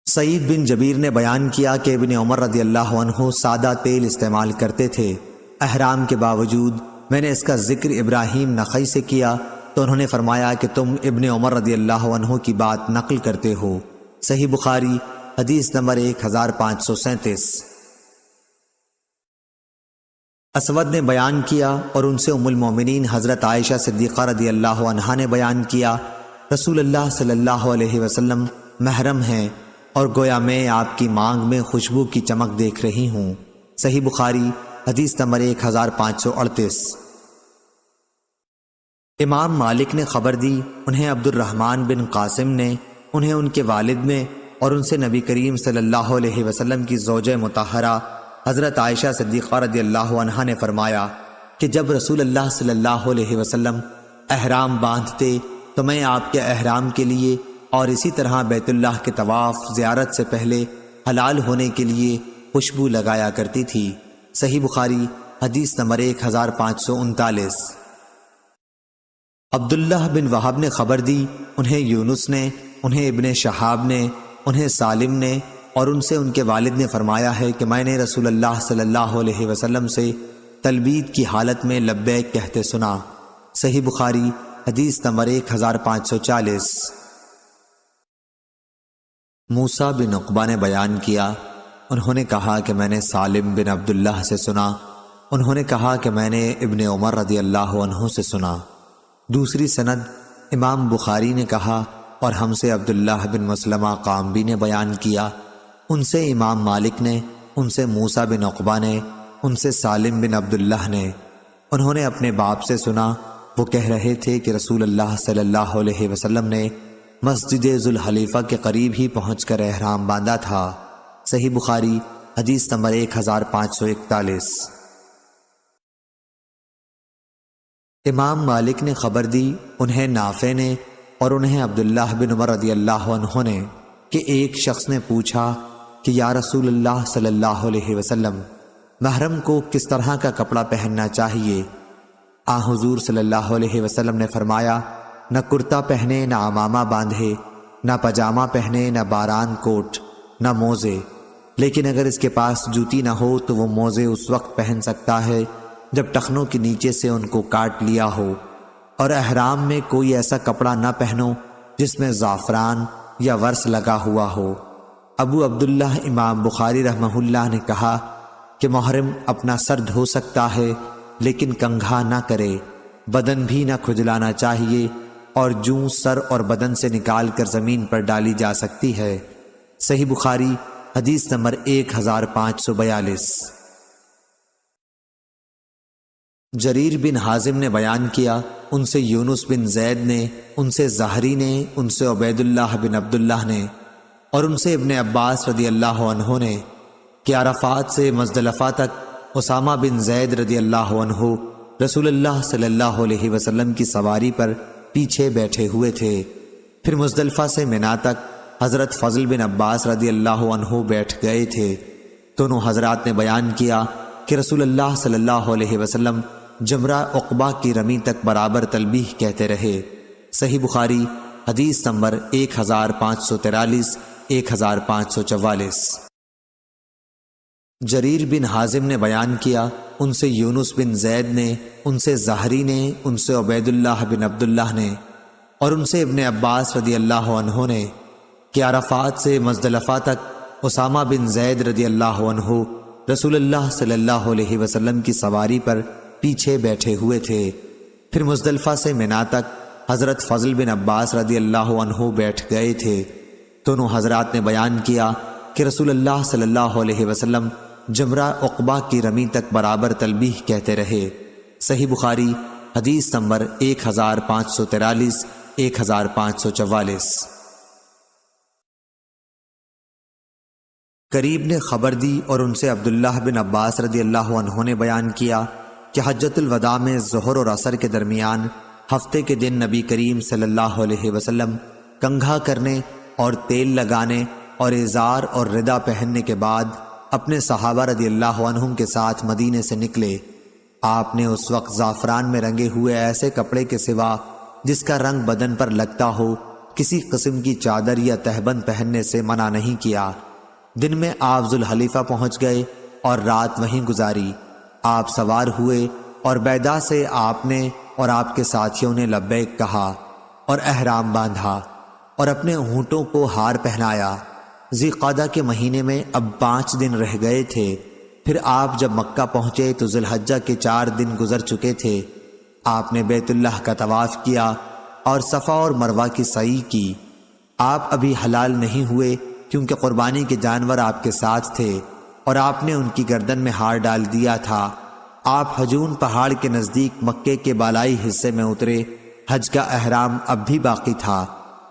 سعید بن جبیر نے بیان کیا کہ ابن عمر رضی اللہ عنہ سادہ تیل استعمال کرتے تھے احرام کے باوجود۔ میں نے اس کا ذکر ابراہیم نخعی سے کیا تو انہوں نے فرمایا کہ تم ابن عمر رضی اللہ عنہ کی بات نقل کرتے ہو۔ صحیح بخاری حدیث نمبر 1537۔ اسود نے بیان کیا اور ان سے ام المومنین حضرت عائشہ صدیقہ رضی اللہ عنہا نے بیان کیا، رسول اللہ صلی اللہ علیہ وسلم محرم ہیں اور گویا میں آپ کی مانگ میں خوشبو کی چمک دیکھ رہی ہوں۔ صحیح بخاری حدیث نمبر 1538۔ امام مالک نے خبر دی، انہیں عبد الرحمن بن قاسم نے، انہیں ان کے والد نے اور ان سے نبی کریم صلی اللہ علیہ وسلم کی زوجہ مطہرہ حضرت عائشہ صدیقہ رضی اللہ عنہا نے فرمایا کہ جب رسول اللہ صلی اللہ علیہ وسلم احرام باندھتے تو میں آپ کے احرام کے لیے اور اسی طرح بیت اللہ کے طواف زیارت سے پہلے حلال ہونے کے لیے خوشبو لگایا کرتی تھی۔ صحیح بخاری حدیث نمبر 1539۔ عبداللہ بن وہب نے خبر دی، انہیں یونس نے، انہیں ابن شہاب نے، انہیں سالم نے اور ان سے ان کے والد نے فرمایا ہے کہ میں نے رسول اللہ صلی اللہ علیہ وسلم سے تلبید کی حالت میں لبیک کہتے سنا۔ صحیح بخاری حدیث نمبر 1540۔ موسیٰ بن عقبہ نے بیان کیا، انہوں نے کہا کہ میں نے سالم بن عبداللہ سے سنا، انہوں نے کہا کہ میں نے ابن عمر رضی اللہ عنہ سے سنا۔ دوسری سند امام بخاری نے کہا اور ہم سے عبداللہ بن مسلمہ قامبی نے بیان کیا، ان سے امام مالک نے، ان سے موسیٰ بن عقبہ نے، ان سے سالم بن عبداللہ نے، انہوں نے اپنے باپ سے سنا، وہ کہہ رہے تھے کہ رسول اللہ صلی اللہ علیہ وسلم نے مسجد ذوالحلیفہ کے قریب ہی پہنچ کر احرام باندھا تھا۔ صحیح بخاری حدیث نمبر 1541۔ امام مالک نے خبر دی، انہیں نافع نے اور انہیں عبداللہ بن عمر رضی اللہ عنہ نے، کہ ایک شخص نے پوچھا کہ یا رسول اللہ صلی اللہ علیہ وسلم، محرم کو کس طرح کا کپڑا پہننا چاہیے؟ حضور صلی اللہ علیہ وسلم نے فرمایا، نہ کرتا پہنے، نہ عمامہ باندھے، نہ پاجامہ پہنے، نہ باران کوٹ، نہ موزے، لیکن اگر اس کے پاس جوتی نہ ہو تو وہ موزے اس وقت پہن سکتا ہے جب ٹخنوں کے نیچے سے ان کو کاٹ لیا ہو، اور احرام میں کوئی ایسا کپڑا نہ پہنو جس میں زعفران یا ورس لگا ہوا ہو۔ ابو عبداللہ امام بخاری رحمہ اللہ نے کہا کہ محرم اپنا سر دھو سکتا ہے لیکن کنگھا نہ کرے، بدن بھی نہ کھجلانا چاہیے، اور جوں سر اور بدن سے نکال کر زمین پر ڈالی جا سکتی ہے۔ صحیح بخاری حدیث نمبر 1542۔ جریر بن حازم نے بیان کیا، ان سے یونس بن زید نے، ان سے زہری نے، ان سے عبید اللہ بن عبداللہ نے، اور ان سے ابن عباس رضی اللہ عنہ نے، کہ عرفات سے مزدلفہ تک اسامہ بن زید رضی اللہ عنہ رسول اللہ صلی اللہ علیہ وسلم کی سواری پر پیچھے بیٹھے ہوئے تھے۔ پھر مزدلفہ سے منا تک حضرت فضل بن عباس رضی اللہ عنہ بیٹھ گئے تھے۔ دونوں حضرات نے بیان کیا کہ رسول اللہ صلی اللہ علیہ وسلم جمرہ عقبہ کی رمی تک برابر تلبیہ کہتے رہے۔ صحیح بخاری حدیث نمبر 1543، 1544۔ جریر بن حازم نے بیان کیا، ان سے یونس بن زید نے، ان سے زہری نے، ان سے عبید اللہ بن عبداللہ نے، اور ان سے ابن عباس رضی اللہ عنہ نے، کہ عرفات سے مزدلفہ تک اسامہ بن زید رضی اللہ عنہ رسول اللہ صلی اللہ علیہ وسلم کی سواری پر پیچھے بیٹھے ہوئے تھے۔ پھر مزدلفہ سے منا تک حضرت فضل بن عباس رضی اللہ عنہ بیٹھ گئے تھے۔ دونوں حضرات نے بیان کیا کہ رسول اللہ صلی اللہ علیہ وسلم جمرہ عقبہ کی رمی تک برابر تلبیہ کہتے رہے۔ صحیح بخاری حدیث نمبر 1543، 1544۔ قریب نے خبر دی اور ان سے عبداللہ بن عباس رضی اللہ عنہ نے بیان کیا کہ حجۃ الوداع میں ظہر اور عصر کے درمیان ہفتے کے دن نبی کریم صلی اللہ علیہ وسلم کنگھا کرنے اور تیل لگانے اور ازار اور رداء پہننے کے بعد اپنے صحابہ رضی اللہ عنہم کے ساتھ مدینے سے نکلے۔ آپ نے اس وقت زعفران میں رنگے ہوئے ایسے کپڑے کے سوا جس کا رنگ بدن پر لگتا ہو کسی قسم کی چادر یا تہبند پہننے سے منع نہیں کیا۔ دن میں آپ ذوالحلیفہ پہنچ گئے اور رات وہیں گزاری۔ آپ سوار ہوئے اور بیدا سے آپ نے اور آپ کے ساتھیوں نے لبیک کہا اور احرام باندھا اور اپنے اونٹوں کو ہار پہنایا۔ ذی قعدہ کے مہینے میں اب 5 دن رہ گئے تھے۔ پھر آپ جب مکہ پہنچے تو ذی الحجہ کے 4 دن گزر چکے تھے۔ آپ نے بیت اللہ کا طواف کیا اور صفا اور مروہ کی سعی کی۔ آپ ابھی حلال نہیں ہوئے کیونکہ قربانی کے جانور آپ کے ساتھ تھے اور آپ نے ان کی گردن میں ہار ڈال دیا تھا۔ آپ حجون پہاڑ کے نزدیک مکے کے بالائی حصے میں اترے۔ حج کا احرام اب بھی باقی تھا۔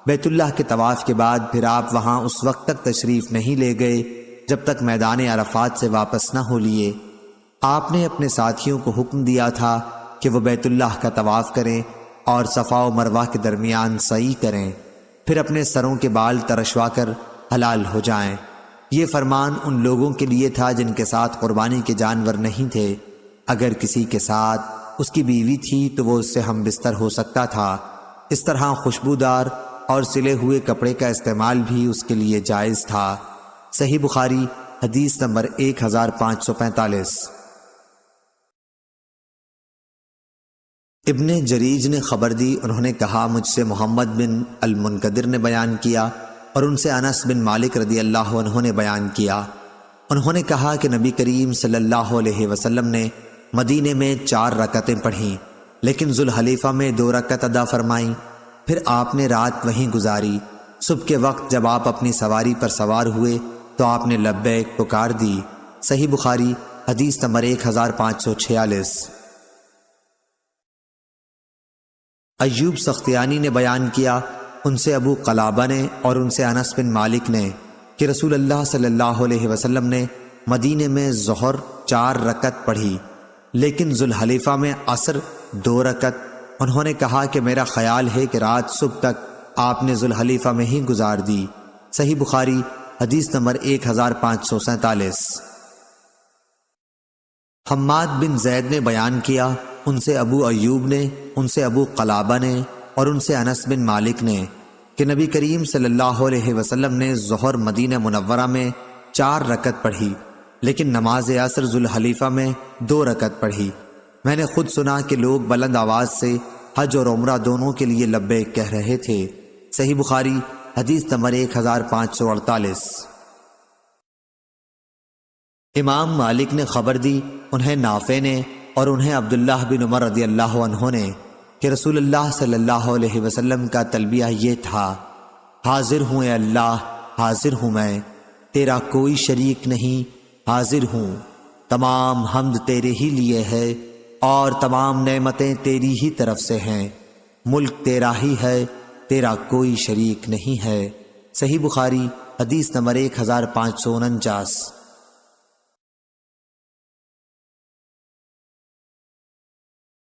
بیت اللہ کے طواف کے بعد پھر آپ وہاں اس وقت تک تشریف نہیں لے گئے جب تک میدان عرفات سے واپس نہ ہو لیے۔ آپ نے اپنے ساتھیوں کو حکم دیا تھا کہ وہ بیت اللہ کا طواف کریں اور صفا و مروہ کے درمیان سعی کریں، پھر اپنے سروں کے بال ترشوا کر حلال ہو جائیں۔ یہ فرمان ان لوگوں کے لیے تھا جن کے ساتھ قربانی کے جانور نہیں تھے۔ اگر کسی کے ساتھ اس کی بیوی تھی تو وہ اس سے ہم بستر ہو سکتا تھا۔ اس طرح خوشبودار اور سلے ہوئے کپڑے کا استعمال بھی اس کے لیے جائز تھا۔ صحیح بخاری حدیث نمبر 1545۔ ابن جریج نے خبر دی، انہوں نے کہا مجھ سے محمد بن المنقدر نے بیان کیا اور ان سے انس بن مالک رضی اللہ عنہ نے بیان کیا۔ انہوں نے کہا کہ نبی کریم صلی اللہ علیہ وسلم نے مدینے میں 4 رکعتیں پڑھیں لیکن ذوالحلیفہ میں 2 رکعت ادا فرمائیں۔ پھر آپ نے رات وہیں گزاری۔ صبح کے وقت جب آپ اپنی سواری پر سوار ہوئے تو آپ نے لبیک پکار دی۔ صحیح بخاری حدیث نمبر 1546۔ ایوب سختیانی نے بیان کیا، ان سے ابو قلابہ نے اور ان سے انس بن مالک نے کہ رسول اللہ صلی اللہ علیہ وسلم نے مدینے میں ظہر 4 رکعت پڑھی، لیکن ذوالحلیفہ میں عصر 2 رکعت۔ انہوں نے کہا کہ میرا خیال ہے کہ رات صبح تک آپ نے ذوالحلیفہ میں ہی گزار دی۔ صحیح بخاری حدیث نمبر 1547۔ حماد بن زید نے بیان کیا، ان سے ابو ایوب نے، ان سے ابو قلابہ نے اور ان سے انس بن مالک نے کہ نبی کریم صلی اللہ علیہ وسلم نے ظہر مدینہ منورہ میں 4 رکعت پڑھی، لیکن نماز عصر ذوالحلیفہ میں 2 رکعت پڑھی۔ میں نے خود سنا کہ لوگ بلند آواز سے حج اور عمرہ دونوں کے لیے لبیک کہہ رہے تھے۔ صحیح بخاری حدیث نمبر 1548۔ امام مالک نے خبر دی، انہیں نافع نے اور انہیں عبداللہ بن عمر رضی اللہ عنہ نے کہ رسول اللہ صلی اللہ علیہ وسلم کا تلبیہ یہ تھا، حاضر ہوں اے اللہ، حاضر ہوں میں، تیرا کوئی شریک نہیں، حاضر ہوں، تمام حمد تیرے ہی لیے ہے اور تمام نعمتیں تیری ہی طرف سے ہیں، ملک تیرا ہی ہے، تیرا کوئی شریک نہیں ہے۔ صحیح بخاری حدیث نمبر 1549۔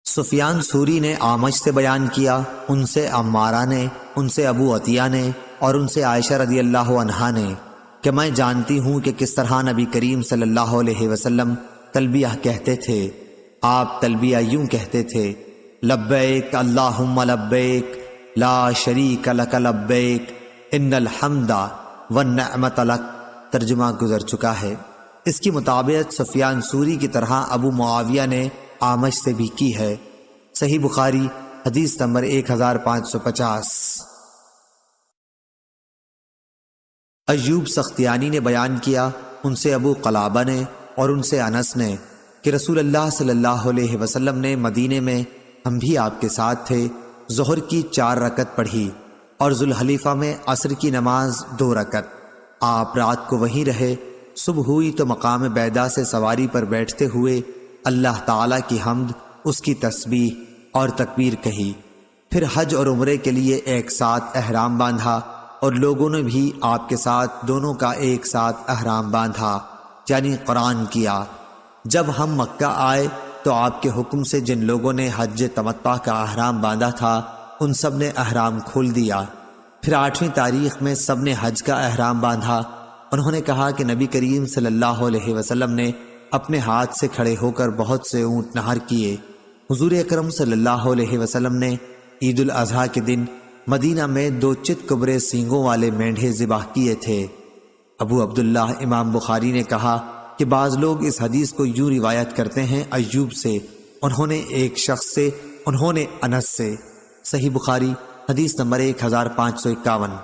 سفیان ثوری نے اعمش سے بیان کیا، ان سے عمارہ نے، ان سے ابو عطیہ نے اور ان سے عائشہ رضی اللہ عنہا نے کہ میں جانتی ہوں کہ کس طرح نبی کریم صلی اللہ علیہ وسلم تلبیہ کہتے تھے۔ آپ تلبیہ یوں کہتے تھے، لبیک اللہم لبیک لا شریک لک لبیک ان الحمد والنعمت لک۔ ترجمہ گزر چکا ہے۔ اس کی مطابقت سفیان ثوری کی طرح ابو معاویہ نے اعمش سے بھی کی ہے۔ صحیح بخاری حدیث نمبر 1550۔ ایوب سختیانی نے بیان کیا، ان سے ابو قلابہ نے اور ان سے انس نے کہ رسول اللہ صلی اللہ علیہ وسلم نے مدینے میں، ہم بھی آپ کے ساتھ تھے، ظہر کی 4 رکعت پڑھی اور ذوالحلیفہ میں عصر کی نماز 2 رکعت۔ آپ رات کو وہیں رہے، صبح ہوئی تو مقام بیدا سے سواری پر بیٹھتے ہوئے اللہ تعالیٰ کی حمد، اس کی تسبیح اور تکبیر کہی، پھر حج اور عمرے کے لیے ایک ساتھ احرام باندھا اور لوگوں نے بھی آپ کے ساتھ دونوں کا ایک ساتھ احرام باندھا، یعنی قرآن کیا۔ جب ہم مکہ آئے تو آپ کے حکم سے جن لوگوں نے حج تمتع کا احرام باندھا تھا ان سب نے احرام کھول دیا، پھر 8ویں تاریخ میں سب نے حج کا احرام باندھا۔ انہوں نے کہا کہ نبی کریم صلی اللہ علیہ وسلم نے اپنے ہاتھ سے کھڑے ہو کر بہت سے اونٹ نہر کیے۔ حضور اکرم صلی اللہ علیہ وسلم نے عید الاضحیٰ کے دن مدینہ میں 2 چت کبرے سینگوں والے مینڈھے ذبح کیے تھے۔ ابو عبداللہ امام بخاری نے کہا کہ بعض لوگ اس حدیث کو یوں روایت کرتے ہیں ایوب سے، انہوں نے ایک شخص سے، انہوں نے انس سے۔ صحیح بخاری حدیث نمبر 1551۔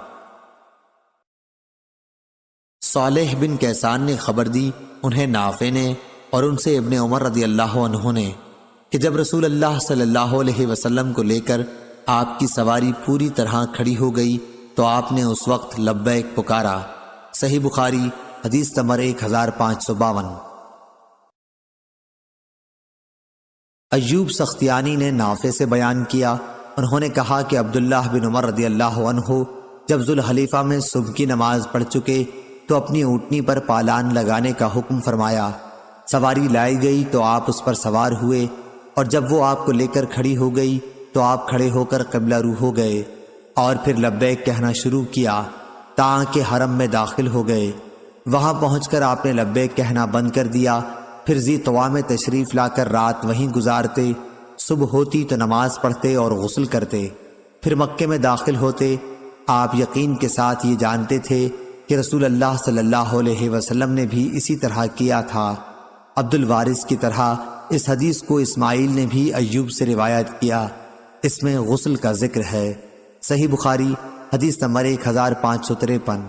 صالح بن کیسان نے خبر دی، انہیں نافع نے اور ان سے ابن عمر رضی اللہ عنہ نے کہ جب رسول اللہ صلی اللہ علیہ وسلم کو لے کر آپ کی سواری پوری طرح کھڑی ہو گئی تو آپ نے اس وقت لبیک پکارا۔ صحیح بخاری حدیث نمبر 1552۔ ایوب سختیانی نے نافع سے بیان کیا، انہوں نے کہا کہ عبداللہ بن عمر رضی اللہ عنہ جب ذوالحلیفہ میں صبح کی نماز پڑھ چکے تو اپنی اونٹنی پر پالان لگانے کا حکم فرمایا۔ سواری لائی گئی تو آپ اس پر سوار ہوئے اور جب وہ آپ کو لے کر کھڑی ہو گئی تو آپ کھڑے ہو کر قبلہ رو ہو گئے اور پھر لبیک کہنا شروع کیا تاکہ حرم میں داخل ہو گئے۔ وہاں پہنچ کر آپ نے لبیک کہنا بند کر دیا، پھر ذی طویٰ میں تشریف لا کر رات وہیں گزارتے، صبح ہوتی تو نماز پڑھتے اور غسل کرتے، پھر مکے میں داخل ہوتے۔ آپ یقین کے ساتھ یہ جانتے تھے کہ رسول اللہ صلی اللہ علیہ وسلم نے بھی اسی طرح کیا تھا۔ عبد الوارث کی طرح اس حدیث کو اسماعیل نے بھی ایوب سے روایت کیا، اس میں غسل کا ذکر ہے۔ صحیح بخاری حدیث نمبر 1553۔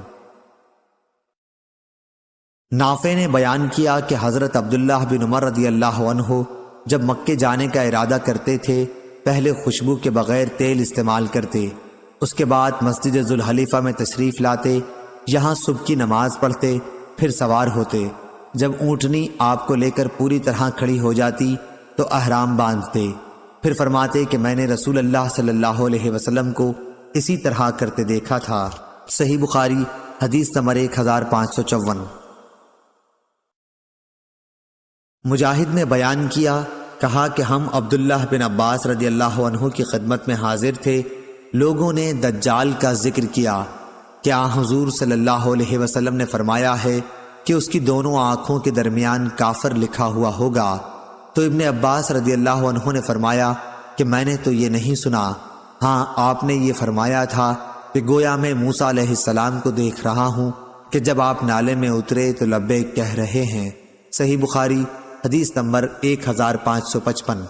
نافع نے بیان کیا کہ حضرت عبداللہ بن عمر رضی اللہ عنہ جب مکے جانے کا ارادہ کرتے تھے پہلے خوشبو کے بغیر تیل استعمال کرتے، اس کے بعد مسجد ذوالحلیفہ میں تشریف لاتے، یہاں صبح کی نماز پڑھتے، پھر سوار ہوتے۔ جب اونٹنی آپ کو لے کر پوری طرح کھڑی ہو جاتی تو احرام باندھتے، پھر فرماتے کہ میں نے رسول اللہ صلی اللہ علیہ وسلم کو اسی طرح کرتے دیکھا تھا۔ صحیح بخاری حدیث نمبر 1554۔ مجاہد نے بیان کیا، کہا کہ ہم عبداللہ بن عباس رضی اللہ عنہ کی خدمت میں حاضر تھے۔ لوگوں نے دجال کا ذکر کیا کہ حضور صلی اللہ علیہ وسلم نے فرمایا ہے کہ اس کی دونوں آنکھوں کے درمیان کافر لکھا ہوا ہوگا۔ تو ابن عباس رضی اللہ عنہ نے فرمایا کہ میں نے تو یہ نہیں سنا، ہاں آپ نے یہ فرمایا تھا کہ گویا میں موسیٰ علیہ السلام کو دیکھ رہا ہوں کہ جب آپ نالے میں اترے تو لبیک کہہ رہے ہیں۔ صحیح بخاری حدیث نمبر 1555۔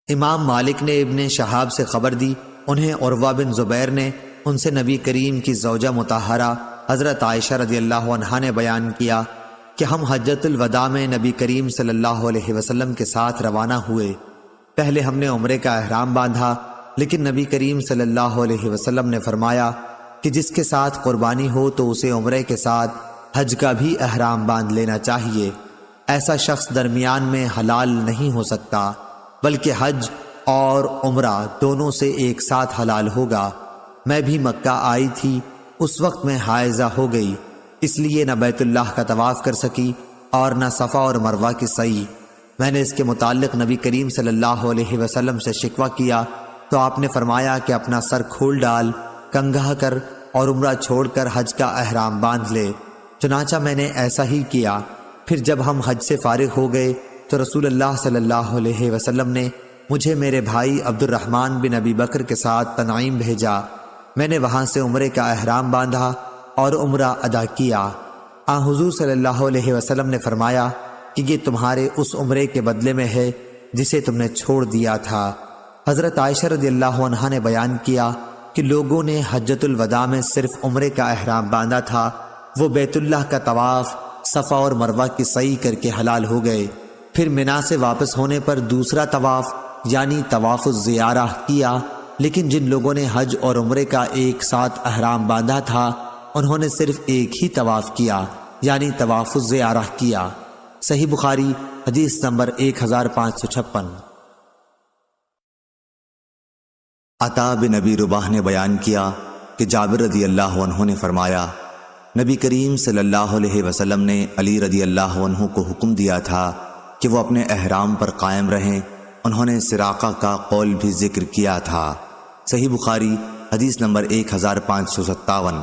امام مالک نے ابن شہاب سے خبر دی، انہیں عروہ بن زبیر نے، ان سے نبی کریم کی زوجہ مطہرہ حضرت عائشہ رضی اللہ عنہا نے بیان کیا کہ ہم حجۃ الوداع میں نبی کریم صلی اللہ علیہ وسلم کے ساتھ روانہ ہوئے۔ پہلے ہم نے عمرے کا احرام باندھا، لیکن نبی کریم صلی اللہ علیہ وسلم نے فرمایا کہ جس کے ساتھ قربانی ہو تو اسے عمرے کے ساتھ حج کا بھی احرام باندھ لینا چاہیے۔ ایسا شخص درمیان میں حلال نہیں ہو سکتا، بلکہ حج اور عمرہ دونوں سے ایک ساتھ حلال ہوگا۔ میں بھی مکہ آئی تھی، اس وقت میں حائضہ ہو گئی، اس لیے نہ بیت اللہ کا طواف کر سکی اور نہ صفا اور مروہ کی سعی۔ میں نے اس کے متعلق نبی کریم صلی اللہ علیہ وسلم سے شکوہ کیا تو آپ نے فرمایا کہ اپنا سر کھول ڈال، کنگھا کر اور عمرہ چھوڑ کر حج کا احرام باندھ لے۔ چنانچہ میں نے ایسا ہی کیا۔ پھر جب ہم حج سے فارغ ہو گئے تو رسول اللہ صلی اللہ علیہ وسلم نے مجھے میرے بھائی عبد الرحمن بن ابی بکر کے ساتھ تنعیم بھیجا۔ میں نے وہاں سے عمرے کا احرام باندھا اور عمرہ ادا کیا۔ حضور صلی اللہ علیہ وسلم نے فرمایا کہ یہ تمہارے اس عمرے کے بدلے میں ہے جسے تم نے چھوڑ دیا تھا۔ حضرت عائشہ رضی اللہ عنہا نے بیان کیا کہ لوگوں نے حجۃ الوداع میں صرف عمرے کا احرام باندھا تھا، وہ بیت اللہ کا طواف، صفا اور مروہ کی سعی کر کے حلال ہو گئے۔ پھر منا سے واپس ہونے پر دوسرا طواف یعنی طواف الزیارہ کیا، لیکن جن لوگوں نے حج اور عمرے کا ایک ساتھ احرام باندھا تھا انہوں نے صرف ایک ہی طواف کیا یعنی طواف الزیارہ کیا۔ صحیح بخاری حدیث نمبر 1556۔ عطا بن ابی رباح نے بیان کیا کہ جابر رضی اللہ عنہ نے فرمایا نبی کریم صلی اللہ علیہ وسلم نے علی رضی اللہ عنہ کو حکم دیا تھا کہ وہ اپنے احرام پر قائم رہیں۔ انہوں نے سراقہ کا قول بھی ذکر کیا تھا۔ صحیح بخاری حدیث نمبر 1557۔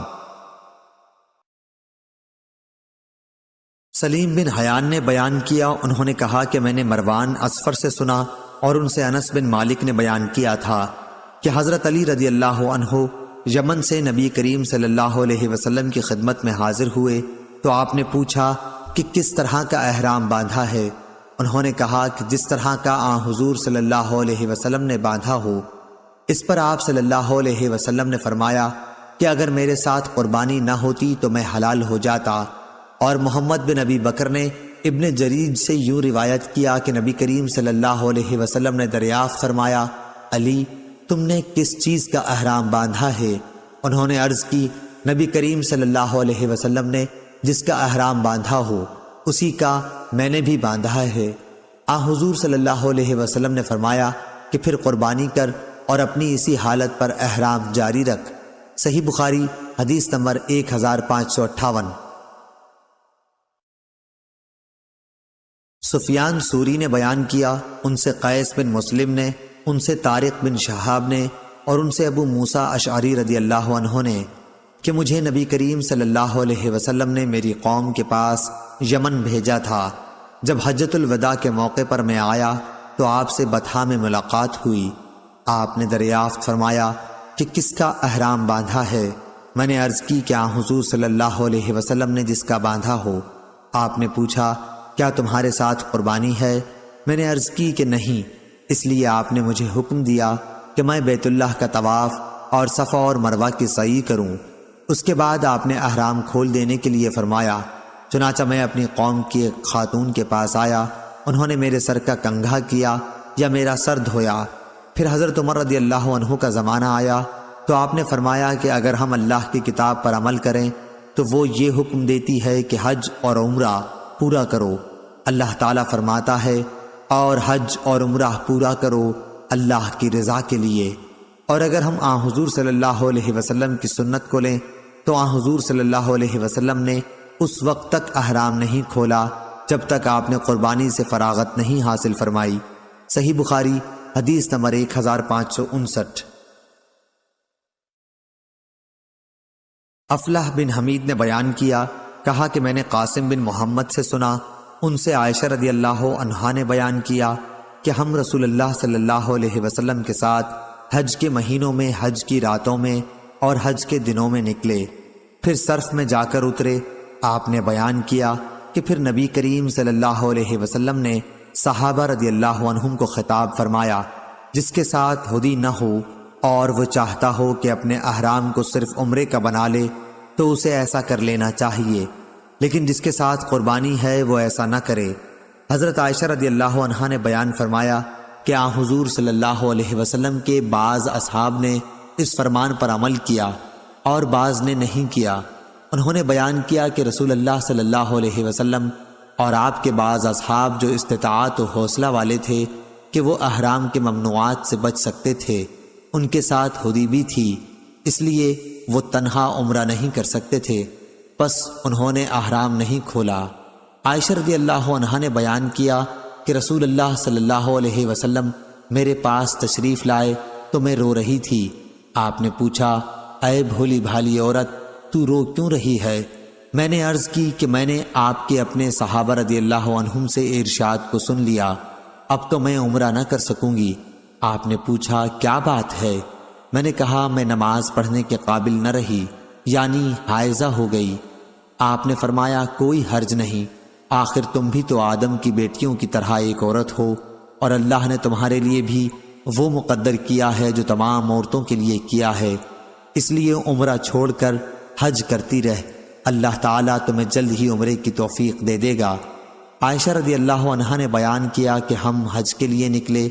سلیم بن حیان نے بیان کیا، انہوں نے کہا کہ میں نے مروان اصفر سے سنا اور ان سے انس بن مالک نے بیان کیا تھا کہ حضرت علی رضی اللہ عنہ یمن سے نبی کریم صلی اللہ علیہ وسلم کی خدمت میں حاضر ہوئے تو آپ نے پوچھا کہ کس طرح کا احرام باندھا ہے؟ انہوں نے کہا کہ جس طرح کا حضور صلی اللہ علیہ وسلم نے باندھا ہو۔ اس پر آپ صلی اللہ علیہ وسلم نے فرمایا کہ اگر میرے ساتھ قربانی نہ ہوتی تو میں حلال ہو جاتا۔ اور محمد بن ابی بکر نے ابن جریج سے یوں روایت کیا کہ نبی کریم صلی اللہ علیہ وسلم نے دریافت فرمایا، علی تم نے کس چیز کا احرام باندھا ہے؟ انہوں نے عرض کی، نبی کریم صلی اللہ علیہ وسلم نے جس کا احرام باندھا ہو اسی کا میں نے بھی باندھا ہے۔ حضور صلی اللہ علیہ وسلم نے فرمایا کہ پھر قربانی کر اور اپنی اسی حالت پر احرام جاری رکھ۔ صحیح بخاری حدیث نمبر 1558۔ سفیان سوری نے بیان کیا، ان سے قیس بن مسلم نے، ان سے طارق بن شہاب نے اور ان سے ابو موسیٰ اشعری رضی اللہ عنہ نے کہ مجھے نبی کریم صلی اللہ علیہ وسلم نے میری قوم کے پاس یمن بھیجا تھا۔ جب حجۃ الوداع کے موقع پر میں آیا تو آپ سے بطحا میں ملاقات ہوئی۔ آپ نے دریافت فرمایا کہ کس کا احرام باندھا ہے؟ میں نے عرض کی کہ حضور صلی اللہ علیہ وسلم نے جس کا باندھا ہو۔ آپ نے پوچھا کیا تمہارے ساتھ قربانی ہے؟ میں نے عرض کی کہ نہیں، اس لیے آپ نے مجھے حکم دیا کہ میں بیت اللہ کا طواف اور صفا اور مروہ کی سعی کروں۔ اس کے بعد آپ نے احرام کھول دینے کے لیے فرمایا۔ چنانچہ میں اپنی قوم کی ایک خاتون کے پاس آیا، انہوں نے میرے سر کا کنگھا کیا یا میرا سر دھویا۔ پھر حضرت عمر رضی اللہ عنہ کا زمانہ آیا تو آپ نے فرمایا کہ اگر ہم اللہ کی کتاب پر عمل کریں تو وہ یہ حکم دیتی ہے کہ حج اور عمرہ پورا کرو۔ اللہ تعالیٰ فرماتا ہے اور حج اور عمرہ پورا کرو اللہ کی رضا کے لیے۔ اور اگر ہم حضور صلی اللہ علیہ وسلم کی سنت کو لیں تو حضور صلی اللہ علیہ وسلم نے اس وقت تک احرام نہیں کھولا جب تک آپ نے قربانی سے فراغت نہیں حاصل فرمائی۔ صحیح بخاری حدیث نمبر 1559۔ افلح بن حمید نے بیان کیا، کہا کہ میں نے قاسم بن محمد سے سنا، ان سے عائشہ رضی اللہ عنہا نے بیان کیا کہ ہم رسول اللہ صلی اللہ علیہ وسلم کے ساتھ حج کے مہینوں میں، حج کی راتوں میں اور حج کے دنوں میں نکلے، پھر صرف میں جا کر اترے۔ آپ نے بیان کیا کہ پھر نبی کریم صلی اللہ علیہ وسلم نے صحابہ رضی اللہ عنہم کو خطاب فرمایا، جس کے ساتھ ہدی نہ ہو اور وہ چاہتا ہو کہ اپنے احرام کو صرف عمرے کا بنا لے تو اسے ایسا کر لینا چاہیے، لیکن جس کے ساتھ قربانی ہے وہ ایسا نہ کرے۔ حضرت عائشہ رضی اللہ عنہا نے بیان فرمایا کہ حضور صلی اللہ علیہ وسلم کے بعض اصحاب نے اس فرمان پر عمل کیا اور بعض نے نہیں کیا۔ انہوں نے بیان کیا کہ رسول اللہ صلی اللہ علیہ وسلم اور آپ کے بعض اصحاب جو استطاعت و حوصلہ والے تھے کہ وہ احرام کے ممنوعات سے بچ سکتے تھے، ان کے ساتھ ہدی بھی تھی، اس لیے وہ تنہا عمرہ نہیں کر سکتے تھے، پس انہوں نے احرام نہیں کھولا۔ عائشہ رضی اللہ عنہا نے بیان کیا کہ رسول اللہ صلی اللہ علیہ وسلم میرے پاس تشریف لائے تو میں رو رہی تھی۔ آپ نے پوچھا، اے بھولی بھالی عورت، تو رو کیوں رہی ہے؟ میں نے عرض کی کہ میں نے آپ کے اپنے صحابہ رضی اللہ عنہم سے ارشاد کو سن لیا، اب تو میں عمرہ نہ کر سکوں گی۔ آپ نے پوچھا، کیا بات ہے؟ میں نے کہا، میں نماز پڑھنے کے قابل نہ رہی، یعنی حائضہ ہو گئی۔ آپ نے فرمایا، کوئی حرج نہیں، آخر تم بھی تو آدم کی بیٹیوں کی طرح ایک عورت ہو، اور اللہ نے تمہارے لیے بھی وہ مقدر کیا ہے جو تمام عورتوں کے لیے کیا ہے، اس لیے عمرہ چھوڑ کر حج کرتی رہ، اللہ تعالیٰ تمہیں جلد ہی عمرے کی توفیق دے دے گا۔ عائشہ رضی اللہ عنہا نے بیان کیا کہ ہم حج کے لیے نکلے،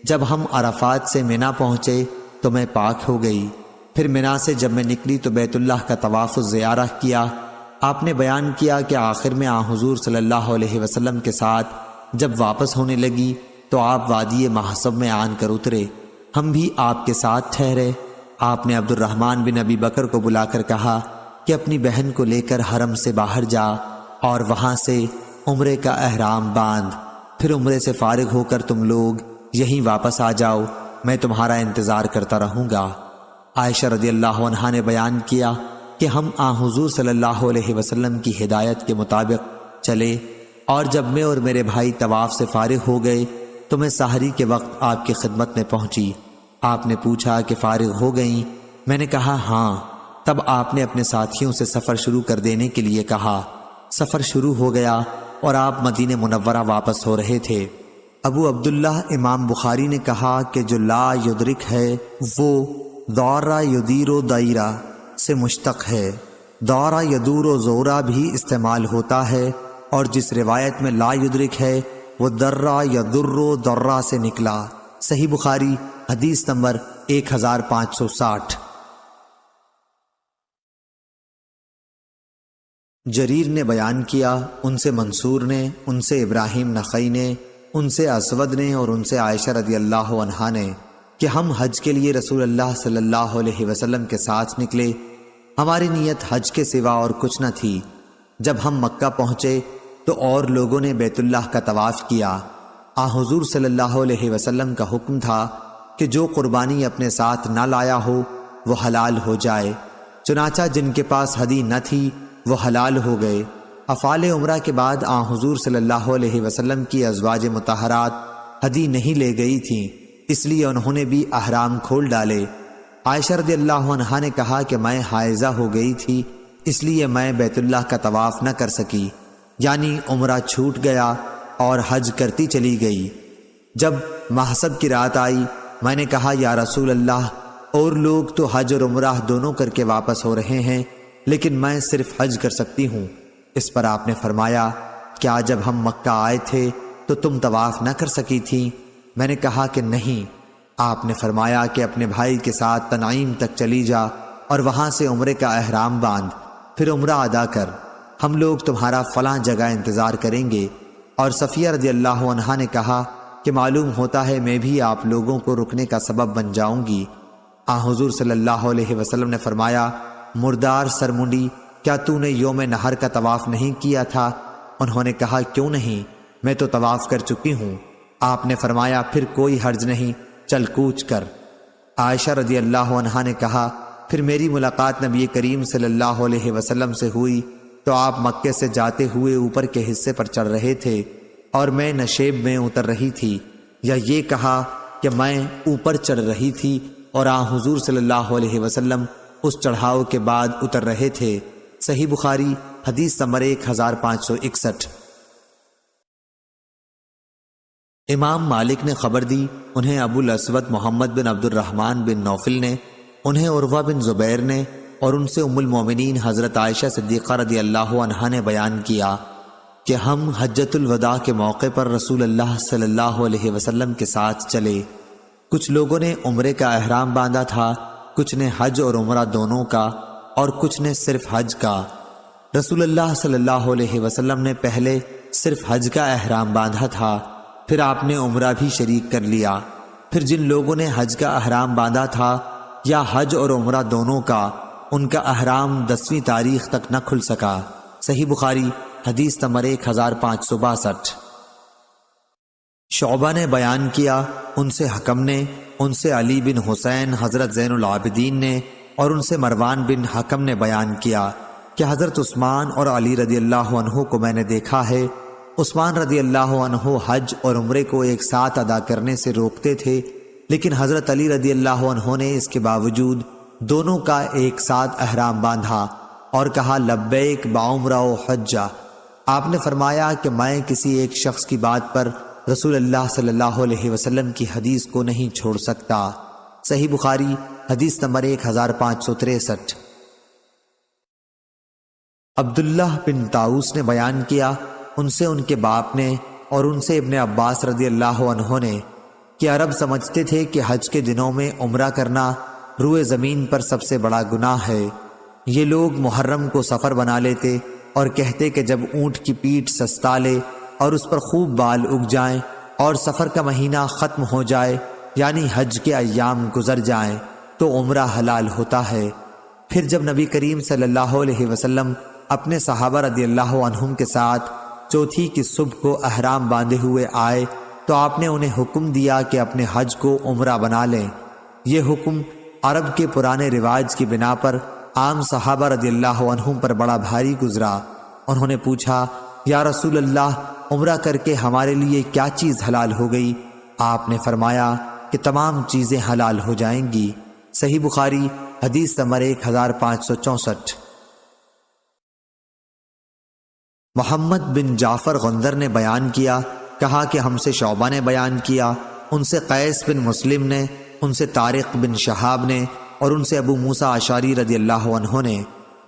جب ہم عرفات سے منا پہنچے تو میں پاک ہو گئی، پھر منا سے جب میں نکلی تو بیت اللہ کا طواف و زیارہ کیا۔ آپ نے بیان کیا کہ آخر میں حضور صلی اللہ علیہ وسلم کے ساتھ جب واپس ہونے لگی تو آپ وادی محصب میں آن کر اترے، ہم بھی آپ کے ساتھ ٹھہرے۔ آپ نے عبد الرحمن بن ابی بکر کو بلا کر کہا کہ اپنی بہن کو لے کر حرم سے باہر جا اور وہاں سے عمرے کا احرام باندھ، پھر عمرے سے فارغ ہو کر تم لوگ یہیں واپس آ جاؤ، میں تمہارا انتظار کرتا رہوں گا۔ عائشہ رضی اللہ عنہا نے بیان کیا کہ ہم حضور صلی اللہ علیہ وسلم کی ہدایت کے مطابق چلے، اور جب میں اور میرے بھائی طواف سے فارغ ہو گئے تو میں سحری کے وقت آپ کی خدمت میں پہنچی۔ آپ نے پوچھا کہ فارغ ہو گئیں؟ میں نے کہا ہاں۔ تب آپ نے اپنے ساتھیوں سے سفر شروع کر دینے کے لیے کہا۔ سفر شروع ہو گیا اور آپ مدینہ منورہ واپس ہو رہے تھے۔ ابو عبداللہ امام بخاری نے کہا کہ جو لا یدرک ہے وہ دورہ یدیر و دائرہ سے مشتق ہے، دورہ یدور و زورہ بھی استعمال ہوتا ہے، اور جس روایت میں لا یدرک ہے وہ درہ یدر و درہ سے نکلا۔ صحیح بخاری حدیث نمبر 1560۔ جریر نے بیان کیا، ان سے منصور نے، ان سے ابراہیم نخعی نے، ان سے اسود نے اور ان سے عائشہ رضی اللہ عنہا نے کہ ہم حج کے لیے رسول اللہ صلی اللہ علیہ وسلم کے ساتھ نکلے، ہماری نیت حج کے سوا اور کچھ نہ تھی۔ جب ہم مکہ پہنچے تو اور لوگوں نے بیت اللہ کا طواف کیا۔ حضور صلی اللہ علیہ وسلم کا حکم تھا کہ جو قربانی اپنے ساتھ نہ لایا ہو وہ حلال ہو جائے، چنانچہ جن کے پاس ہدی نہ تھی وہ حلال ہو گئے۔ افعال عمرہ کے بعد حضور صلی اللہ علیہ وسلم کی ازواج مطہرات ہدی نہیں لے گئی تھیں، اس لیے انہوں نے بھی احرام کھول ڈالے۔ عائشہ رضی اللہ عنہا نے کہا کہ میں حائضہ ہو گئی تھی، اس لیے میں بیت اللہ کا طواف نہ کر سکی، یعنی عمرہ چھوٹ گیا اور حج کرتی چلی گئی۔ جب محصب کی رات آئی میں نے کہا، یا رسول اللہ، اور لوگ تو حج اور عمرہ دونوں کر کے واپس ہو رہے ہیں، لیکن میں صرف حج کر سکتی ہوں۔ اس پر آپ نے فرمایا، کیا جب ہم مکہ آئے تھے تو تم طواف نہ کر سکی تھیں؟ میں نے کہا کہ نہیں۔ آپ نے فرمایا کہ اپنے بھائی کے ساتھ تنعیم تک چلی جا اور وہاں سے عمرے کا احرام باندھ، پھر عمرہ ادا کر، ہم لوگ تمہارا فلاں جگہ انتظار کریں گے۔ اور صفیہ رضی اللہ عنہا نے کہا کہ معلوم ہوتا ہے میں بھی آپ لوگوں کو رکنے کا سبب بن جاؤں گی۔ حضور صلی اللہ علیہ وسلم نے فرمایا، مردار سرمنڈی، کیا تو نے یوم نحر کا طواف نہیں کیا تھا؟ انہوں نے کہا، کیوں نہیں، میں تو طواف کر چکی ہوں۔ آپ نے فرمایا، پھر کوئی حرج نہیں، چل کوچ کر۔ عائشہ رضی اللہ عنہا نے کہا، پھر میری ملاقات نبی کریم صلی اللہ علیہ وسلم سے ہوئی تو آپ مکے سے جاتے ہوئے اوپر کے حصے پر چڑھ رہے تھے اور میں نشیب میں اتر رہی تھی، یا یہ کہا کہ میں اوپر چڑھ رہی تھی اور حضور صلی اللہ علیہ وسلم اس چڑھاؤ کے بعد اتر رہے تھے۔ صحیح بخاری حدیث نمبر 1561۔ امام مالک نے خبر دی، انہیں ابو الاسود محمد بن عبد الرحمن بن نوفل نے، انہیں عروہ بن زبیر نے، اور ان سے ام المومنین حضرت عائشہ صدیقہ رضی اللہ عنہا نے بیان کیا کہ ہم حجۃ الوداع کے موقع پر رسول اللہ صلی اللہ علیہ وسلم کے ساتھ چلے۔ کچھ لوگوں نے عمرے کا احرام باندھا تھا، کچھ نے حج اور عمرہ دونوں کا، اور کچھ نے صرف حج کا۔ رسول اللہ صلی اللہ علیہ وسلم نے پہلے صرف حج کا احرام باندھا تھا، پھر آپ نے عمرہ بھی شریک کر لیا۔ پھر جن لوگوں نے حج کا احرام باندھا تھا یا حج اور عمرہ دونوں کا، ان کا احرام 10ویں تاریخ تک نہ کھل سکا۔ صحیح بخاری حدیث نمبر 1562۔ شعبہ نے بیان کیا، ان سے حکم نے، ان سے علی بن حسین حضرت زین العابدین نے، اور ان سے مروان بن حکم نے بیان کیا کہ حضرت عثمان اور علی رضی اللہ عنہ کو میں نے دیکھا ہے۔ عثمان رضی اللہ عنہ حج اور عمرے کو ایک ساتھ ادا کرنے سے روکتے تھے، لیکن حضرت علی رضی اللہ عنہ نے اس کے باوجود دونوں کا ایک ساتھ احرام باندھا اور کہا، لبیک بعمرہ و حجہ۔ آپ نے فرمایا کہ میں کسی ایک شخص کی بات پر رسول اللہ صلی اللہ علیہ وسلم کی حدیث کو نہیں چھوڑ سکتا۔ صحیح بخاری حدیث نمبر 1563۔ عبداللہ بن طاؤس نے بیان کیا، ان سے ان کے باپ نے اور ان سے ابن عباس رضی اللہ عنہ نے، کہ عرب سمجھتے تھے کہ حج کے دنوں میں عمرہ کرنا روئے زمین پر سب سے بڑا گناہ ہے۔ یہ لوگ محرم کو سفر بنا لیتے اور کہتے کہ جب اونٹ کی پیٹھ سستا لے اور اس پر خوب بال اگ جائیں اور سفر کا مہینہ ختم ہو جائے، یعنی حج کے ایام گزر جائیں، تو عمرہ حلال ہوتا ہے۔ پھر جب نبی کریم صلی اللہ علیہ وسلم اپنے صحابہ رضی اللہ عنہم کے ساتھ چوتھی کی صبح کو احرام باندھے ہوئے آئے تو آپ نے انہیں حکم دیا کہ اپنے حج کو عمرہ بنا لیں۔ یہ حکم عرب کے پرانے رواج کی بنا پر عام صحابہ رضی اللہ عنہم پر بڑا بھاری گزرا۔ انہوں نے پوچھا، یا رسول اللہ، عمرہ کر کے ہمارے لیے کیا چیز حلال ہو گئی؟ آپ نے فرمایا کہ تمام چیزیں حلال ہو جائیں گی۔ صحیح بخاری حدیث نمبر 1564۔ محمد بن جعفر غندر نے بیان کیا، کہا کہ ہم سے شعبہ نے بیان کیا، ان سے قیس بن مسلم نے، ان سے طارق بن شہاب نے، اور ان سے ابو موسیٰ اشعری رضی اللہ عنہ نے،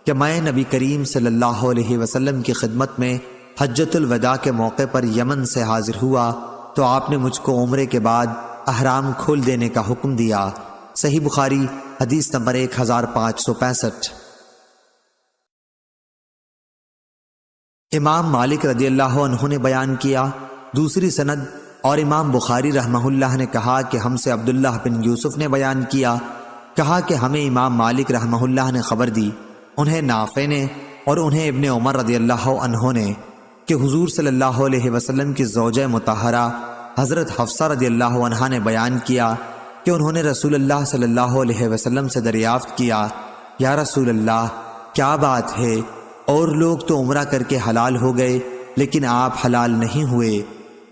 کہ میں نبی کریم صلی اللہ علیہ وسلم کی خدمت میں حجۃ الوداع کے موقع پر یمن سے حاضر ہوا تو آپ نے مجھ کو عمرے کے بعد احرام کھول دینے کا حکم دیا۔ صحیح بخاری حدیث نمبر 1565۔ امام مالک رضی اللہ عنہ نے بیان کیا، دوسری سند، اور امام بخاری رحمہ اللہ نے کہا کہ ہم سے عبداللہ بن یوسف نے بیان کیا، کہا کہ ہمیں امام مالک رحمہ اللہ نے خبر دی، انہیں نافع نے اور انہیں ابن عمر رضی اللہ عنہ نے، کہ حضور صلی اللہ علیہ وسلم کی زوجہ مطہرہ حضرت حفصہ رضی اللہ عنہا نے بیان کیا کہ انہوں نے رسول اللہ صلی اللہ علیہ وسلم سے دریافت کیا، یا رسول اللہ، کیا بات ہے، اور لوگ تو عمرہ کر کے حلال ہو گئے لیکن آپ حلال نہیں ہوئے؟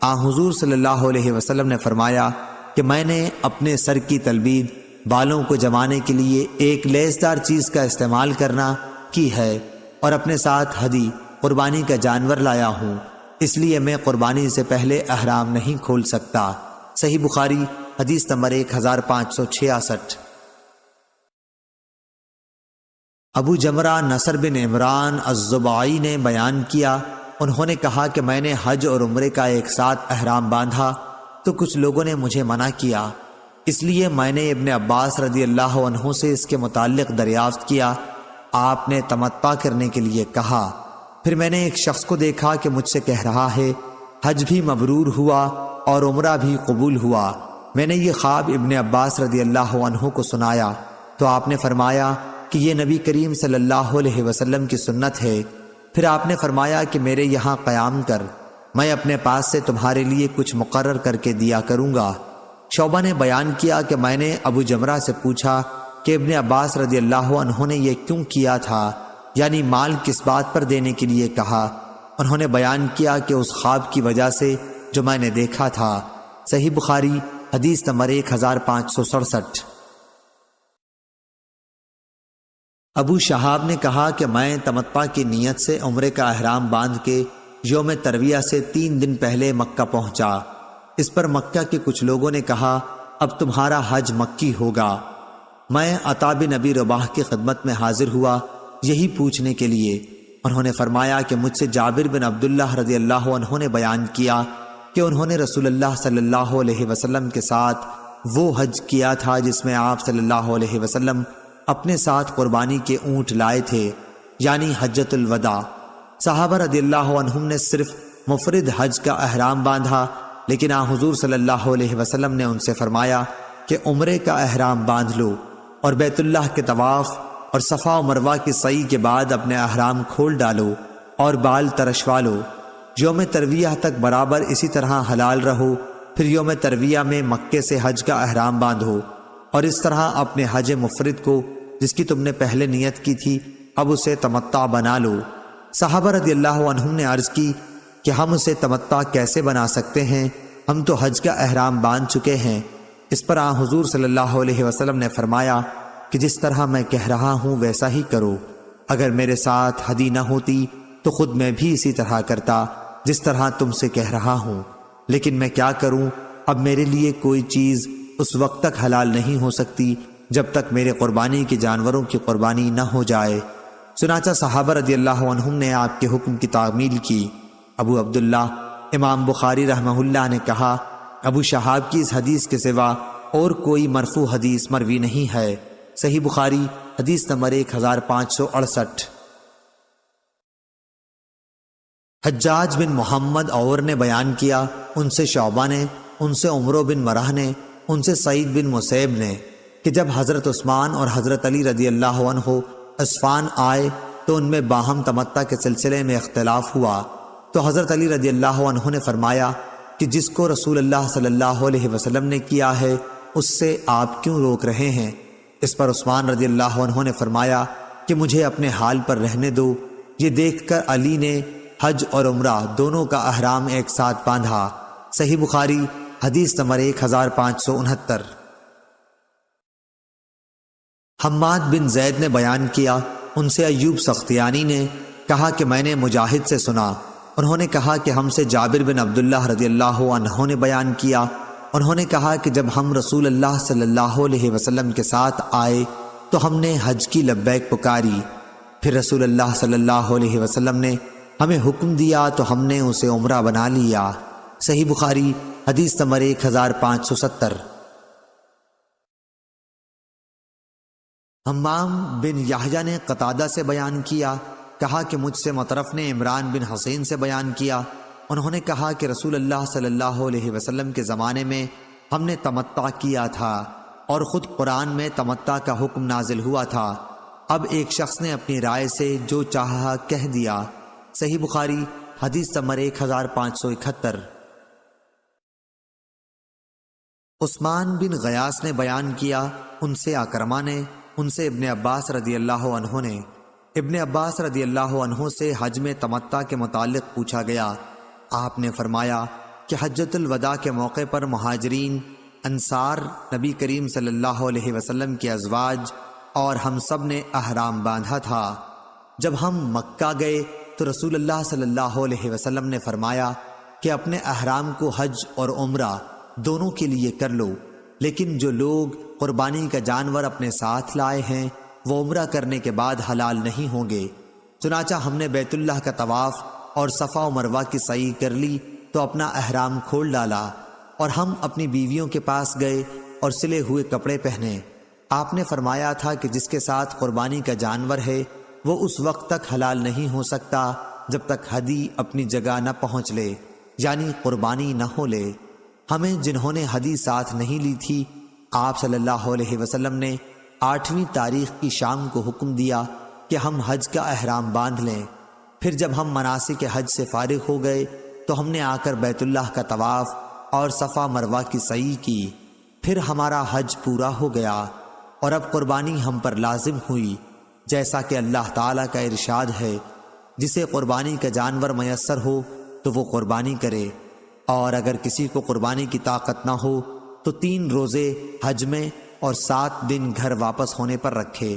حضور صلی اللہ علیہ وسلم نے فرمایا کہ میں نے اپنے سر کی تلبید، بالوں کو جمانے کے لیے ایک لیسدار چیز کا استعمال کرنا کی ہے، اور اپنے ساتھ ہدی قربانی کا جانور لایا ہوں، اس لیے میں قربانی سے پہلے احرام نہیں کھول سکتا۔ صحیح بخاری حدیث نمبر 1566۔ ابو جمرہ نصر بن عمران الزبعی نے بیان کیا، انہوں نے کہا کہ میں نے حج اور عمرے کا ایک ساتھ احرام باندھا تو کچھ لوگوں نے مجھے منع کیا، اس لیے میں نے ابن عباس رضی اللہ عنہ سے اس کے متعلق دریافت کیا۔ آپ نے تمتع کرنے کے لیے کہا۔ پھر میں نے ایک شخص کو دیکھا کہ مجھ سے کہہ رہا ہے، حج بھی مبرور ہوا اور عمرہ بھی قبول ہوا۔ میں نے یہ خواب ابن عباس رضی اللہ عنہ کو سنایا تو آپ نے فرمایا کہ یہ نبی کریم صلی اللہ علیہ وسلم کی سنت ہے۔ پھر آپ نے فرمایا کہ میرے یہاں قیام کر، میں اپنے پاس سے تمہارے لیے کچھ مقرر کر کے دیا کروں گا۔ شعبہ نے بیان کیا کہ میں نے ابو جمرہ سے پوچھا کہ ابن عباس رضی اللہ عنہ نے یہ کیوں کیا تھا، یعنی مال کس بات پر دینے کے لیے کہا؟ انہوں نے بیان کیا کہ اس خواب کی وجہ سے جو میں نے دیکھا تھا۔ صحیح بخاری حدیث نمبر 1567۔ ابو شہاب نے کہا کہ میں تمتع کی نیت سے عمرے کا احرام باندھ کے یوم ترویہ سے 3 دن پہلے مکہ پہنچا۔ اس پر مکہ کے کچھ لوگوں نے کہا اب تمہارا حج مکی ہوگا۔ میں عطا بن ابی رباح کی خدمت میں حاضر ہوا یہی پوچھنے کے لیے۔ انہوں نے فرمایا کہ مجھ سے جابر بن عبداللہ رضی اللہ عنہ نے بیان کیا کہ انہوں نے رسول اللہ صلی اللہ علیہ وسلم کے ساتھ وہ حج کیا تھا جس میں آپ صلی اللہ علیہ وسلم اپنے ساتھ قربانی کے اونٹ لائے تھے، یعنی حجۃ الوداع۔ صحابہ رضی اللہ عنہم نے صرف مفرد حج کا احرام باندھا، لیکن حضور صلی اللہ علیہ وسلم نے ان سے فرمایا کہ عمرے کا احرام باندھ لو اور بیت اللہ کے طواف اور صفا و مروہ کی سعی کے بعد اپنے احرام کھول ڈالو اور بال ترشوا لو۔ یوم ترویہ تک برابر اسی طرح حلال رہو، پھر یوم ترویہ میں مکے سے حج کا احرام باندھو، اور اس طرح اپنے حج مفرد کو جس کی تم نے پہلے نیت کی تھی اب اسے تمتع بنا لو۔ صحابہ رضی اللہ عنہم نے عرض کی کہ ہم اسے تمتع کیسے بنا سکتے ہیں، ہم تو حج کا احرام باندھ چکے ہیں۔ اس پر حضور صلی اللہ علیہ وسلم نے فرمایا کہ جس طرح میں کہہ رہا ہوں ویسا ہی کرو۔ اگر میرے ساتھ ہدی نہ ہوتی تو خود میں بھی اسی طرح کرتا جس طرح تم سے کہہ رہا ہوں، لیکن میں کیا کروں، اب میرے لیے کوئی چیز اس وقت تک حلال نہیں ہو سکتی جب تک میرے قربانی کے جانوروں کی قربانی نہ ہو جائے۔ چنانچہ صحابہ رضی اللہ عنہم نے آپ کے حکم کی تعمیل کی۔ ابو عبداللہ امام بخاری رحمہ اللہ نے کہا ابو شہاب کی اس حدیث کے سوا اور کوئی مرفوع حدیث مروی نہیں ہے۔ صحیح بخاری حدیث نمبر 1568۔ حجاج بن محمد اور نے بیان کیا، ان سے شعبہ نے، ان سے عمرو بن مرہ نے، ان سے سعید بن مسیب نے کہ جب حضرت عثمان اور حضرت علی رضی اللہ عنہ عصفان آئے تو ان میں باہم تمتع کے سلسلے میں اختلاف ہوا، تو حضرت علی رضی اللہ عنہ نے فرمایا کہ جس کو رسول اللہ صلی اللہ علیہ وسلم نے کیا ہے اس سے آپ کیوں روک رہے ہیں؟ اس پر عثمان رضی اللہ عنہ نے فرمایا کہ مجھے اپنے حال پر رہنے دو۔ یہ دیکھ کر علی نے حج اور عمرہ دونوں کا احرام ایک ساتھ باندھا۔ صحیح بخاری حدیث نمبر 1569۔ حماد بن زید نے بیان کیا، ان سے ایوب سختیانی نے کہا کہ میں نے مجاہد سے سنا، انہوں نے کہا کہ ہم سے جابر بن عبداللہ رضی اللہ عنہ نے بیان کیا، انہوں نے کہا کہ جب ہم رسول اللہ صلی اللہ علیہ وسلم کے ساتھ آئے تو ہم نے حج کی لبیک پکاری، پھر رسول اللہ صلی اللہ علیہ وسلم نے ہمیں حکم دیا تو ہم نے اسے عمرہ بنا لیا۔ صحیح بخاری حدیث نمبر 1570۔ حمام بن یحییٰ نے قتادہ سے بیان کیا، کہا کہ مجھ سے مطرف نے عمران بن حسین سے بیان کیا، انہوں نے کہا کہ رسول اللہ صلی اللہ علیہ وسلم کے زمانے میں ہم نے تمتع کیا تھا اور خود قرآن میں تمتع کا حکم نازل ہوا تھا، اب ایک شخص نے اپنی رائے سے جو چاہا کہہ دیا۔ صحیح بخاری حدیث نمبر 1571۔ عثمان بن غیاث نے بیان کیا، ان سے اکرمہ نے، ان سے ابن عباس رضی اللہ عنہ نے، ابن عباس رضی اللہ عنہ سے حج میں تمتع کے متعلق پوچھا گیا، آپ نے فرمایا کہ حجۃ الوداع کے موقع پر مہاجرین، انصار، نبی کریم صلی اللہ علیہ وسلم کے ازواج اور ہم سب نے احرام باندھا تھا۔ جب ہم مکہ گئے تو رسول اللہ صلی اللہ علیہ وسلم نے فرمایا کہ اپنے احرام کو حج اور عمرہ دونوں کے لیے کر لو، لیکن جو لوگ قربانی کا جانور اپنے ساتھ لائے ہیں وہ عمرہ کرنے کے بعد حلال نہیں ہوں گے۔ چنانچہ ہم نے بیت اللہ کا طواف اور صفا و مروہ کی سعی کر لی تو اپنا احرام کھول ڈالا، اور ہم اپنی بیویوں کے پاس گئے اور سلے ہوئے کپڑے پہنے۔ آپ نے فرمایا تھا کہ جس کے ساتھ قربانی کا جانور ہے وہ اس وقت تک حلال نہیں ہو سکتا جب تک ہدی اپنی جگہ نہ پہنچ لے، یعنی قربانی نہ ہو لے۔ ہمیں جنہوں نے ہدی ساتھ نہیں لی تھی، آپ صلی اللہ علیہ وسلم نے 8ویں تاریخ کی شام کو حکم دیا کہ ہم حج کا احرام باندھ لیں۔ پھر جب ہم مناسک حج سے فارغ ہو گئے تو ہم نے آ کر بیت اللہ کا طواف اور صفا مروہ کی سعی کی۔ پھر ہمارا حج پورا ہو گیا اور اب قربانی ہم پر لازم ہوئی، جیسا کہ اللہ تعالیٰ کا ارشاد ہے، جسے قربانی کا جانور میسر ہو تو وہ قربانی کرے، اور اگر کسی کو قربانی کی طاقت نہ ہو تو 3 روزے حج میں اور 7 دن گھر واپس ہونے پر رکھے۔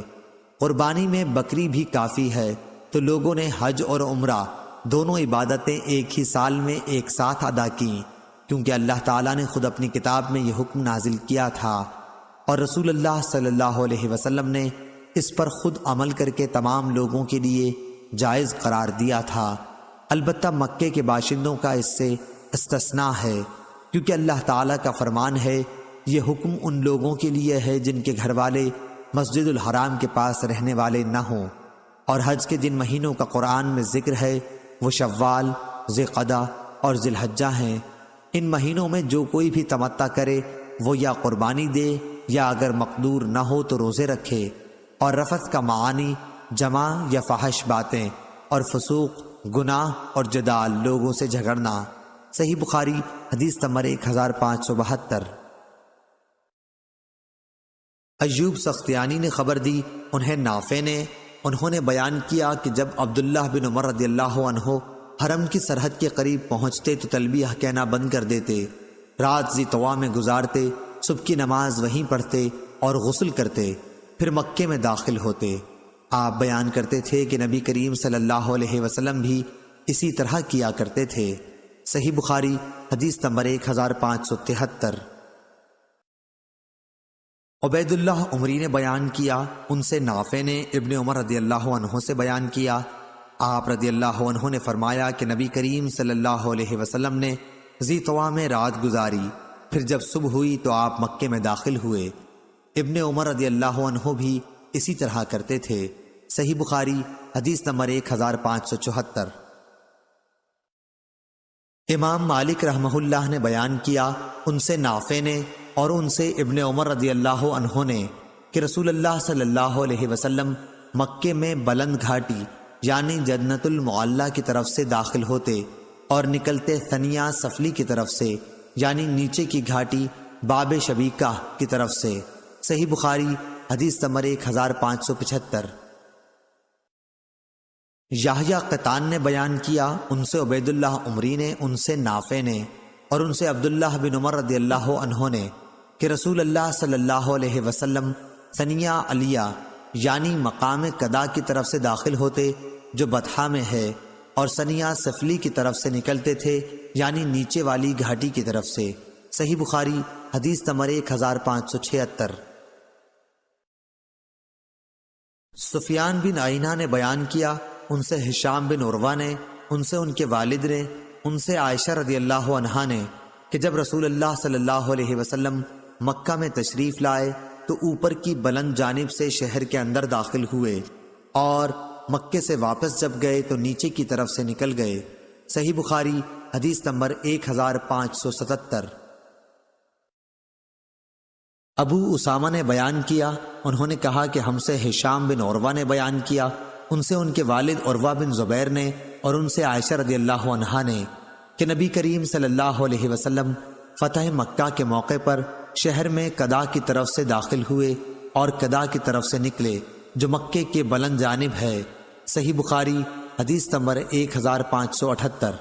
قربانی میں بکری بھی کافی ہے، تو لوگوں نے حج اور عمرہ دونوں عبادتیں ایک ہی سال میں ایک ساتھ ادا کیں، کیونکہ اللہ تعالیٰ نے خود اپنی کتاب میں یہ حکم نازل کیا تھا، اور رسول اللہ صلی اللہ علیہ وسلم نے اس پر خود عمل کر کے تمام لوگوں کے لیے جائز قرار دیا تھا۔ البتہ مکے کے باشندوں کا اس سے استثناء ہے، کیونکہ اللہ تعالیٰ کا فرمان ہے، یہ حکم ان لوگوں کے لیے ہے جن کے گھر والے مسجد الحرام کے پاس رہنے والے نہ ہوں۔ اور حج کے جن مہینوں کا قرآن میں ذکر ہے وہ شوال، ذوالقعدہ اور ذی الحجہ ہیں۔ ان مہینوں میں جو کوئی بھی تمتع کرے وہ یا قربانی دے یا اگر مقدور نہ ہو تو روزے رکھے۔ اور رفث کا معانی جمع یا فحش باتیں اور فسوق، گناہ اور جدال، لوگوں سے جھگڑنا۔ صحیح بخاری حدیث نمبر 1572۔ ایوب سختیانی نے خبر دی، انہیں نافع نے، انہوں نے بیان کیا کہ جب عبداللہ بن عمر رضی اللہ عنہ حرم کی سرحد کے قریب پہنچتے تو تلبیہ کہنا بند کر دیتے، رات ذی طوا میں گزارتے، صبح کی نماز وہیں پڑھتے اور غسل کرتے، پھر مکے میں داخل ہوتے۔ آپ بیان کرتے تھے کہ نبی کریم صلی اللہ علیہ وسلم بھی اسی طرح کیا کرتے تھے۔ صحیح بخاری حدیث نمبر 1573۔ عبید اللہ عمری نے بیان کیا، ان سے نافع نے ابن عمر رضی اللہ عنہ سے بیان کیا، آپ رضی اللہ عنہ نے فرمایا کہ نبی کریم صلی اللہ علیہ وسلم نے ذی طوا میں رات گزاری، پھر جب صبح ہوئی تو آپ مکے میں داخل ہوئے۔ ابن عمر رضی اللہ عنہ بھی اسی طرح کرتے تھے۔ صحیح بخاری حدیث نمبر 1574۔ امام مالک رحمہ اللہ نے بیان کیا، ان سے نافع نے اور ان سے ابن عمر رضی اللہ عنہ نے کہ رسول اللہ صلی اللہ علیہ وسلم مکے میں بلند گھاٹی یعنی جنت المعلیٰ کی طرف سے داخل ہوتے اور نکلتے ثنیہ سفلی کی طرف سے یعنی نیچے کی گھاٹی باب شبیکہ کی طرف سے۔ صحیح بخاری حدیث نمبر 1575۔ یحییٰ قطان نے بیان کیا، ان سے عبید اللہ عمری نے، ان سے نافع نے اور ان سے عبداللہ بن عمر رضی اللہ عنہ نے کہ رسول اللہ صلی اللہ علیہ وسلم ثنیہ علیہ یعنی مقام قدا کی طرف سے داخل ہوتے جو بطحہ میں ہے، اور ثنیہ سفلی کی طرف سے نکلتے تھے یعنی نیچے والی گھاٹی کی طرف سے۔ صحیح بخاری حدیث نمبر 1576۔ سفیان بن عینہ نے بیان کیا، ان سے ہشام بن عروہ نے، ان سے ان کے والد نے، ان سے عائشہ رضی اللہ عنہا نے کہ جب رسول اللہ صلی اللہ علیہ وسلم مکہ میں تشریف لائے تو اوپر کی بلند جانب سے شہر کے اندر داخل ہوئے اور مکے سے واپس جب گئے تو نیچے کی طرف سے نکل گئے۔ صحیح بخاری حدیث نمبر 1577۔ ابو اسامہ نے بیان کیا، انہوں نے کہا کہ ہم سے ہشام بن عروہ نے بیان کیا، ان سے ان کے والد عروہ بن زبیر نے اور ان سے عائشہ رضی اللہ عنہا نے کہ نبی کریم صلی اللہ علیہ وسلم فتح مکہ کے موقع پر شہر میں قدا کی طرف سے داخل ہوئے اور قدا کی طرف سے نکلے جو مکے کے بلند جانب ہے۔ صحیح بخاری حدیث نمبر 1578۔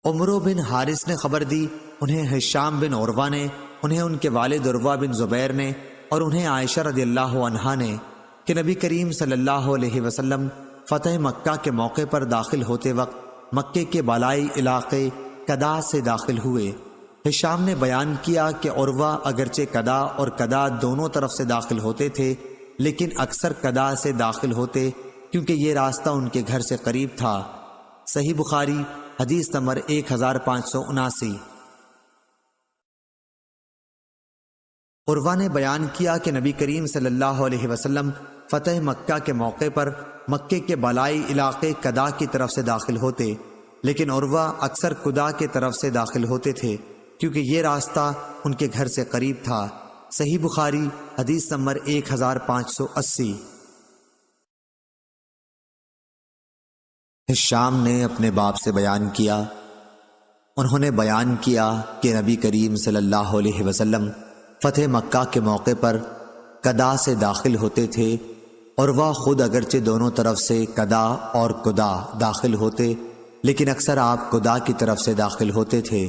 عمرو بن حارث نے خبر دی، انہیں ہشام بن عروہ نے، انہیں ان کے والد عروہ بن زبیر نے اور انہیں عائشہ رضی اللہ عنہا نے کہ نبی کریم صلی اللہ علیہ وسلم فتح مکہ کے موقع پر داخل ہوتے وقت مکے کے بالائی علاقے قدا سے داخل ہوئے۔ ہشام نے بیان کیا کہ عروہ اگرچہ قدا اور قدا دونوں طرف سے داخل ہوتے تھے لیکن اکثر قدا سے داخل ہوتے کیونکہ یہ راستہ ان کے گھر سے قریب تھا۔ صحیح بخاری حدیث نمبر 1579۔ عروہ نے بیان کیا کہ نبی کریم صلی اللہ علیہ وسلم فتح مکہ کے موقع پر مکے کے بالائی علاقے قدا کی طرف سے داخل ہوتے لیکن عروہ اکثر قدا کے طرف سے داخل ہوتے تھے کیونکہ یہ راستہ ان کے گھر سے قریب تھا۔ صحیح بخاری حدیث نمبر 1580۔ ہشام نے اپنے باپ سے بیان کیا، انہوں نے بیان کیا کہ نبی کریم صلی اللہ علیہ وسلم فتح مکہ کے موقع پر قدا سے داخل ہوتے تھے، اور وہ خود اگرچہ دونوں طرف سے قدا اور قدا داخل ہوتے، لیکن اکثر آپ قدا کی طرف سے داخل ہوتے تھے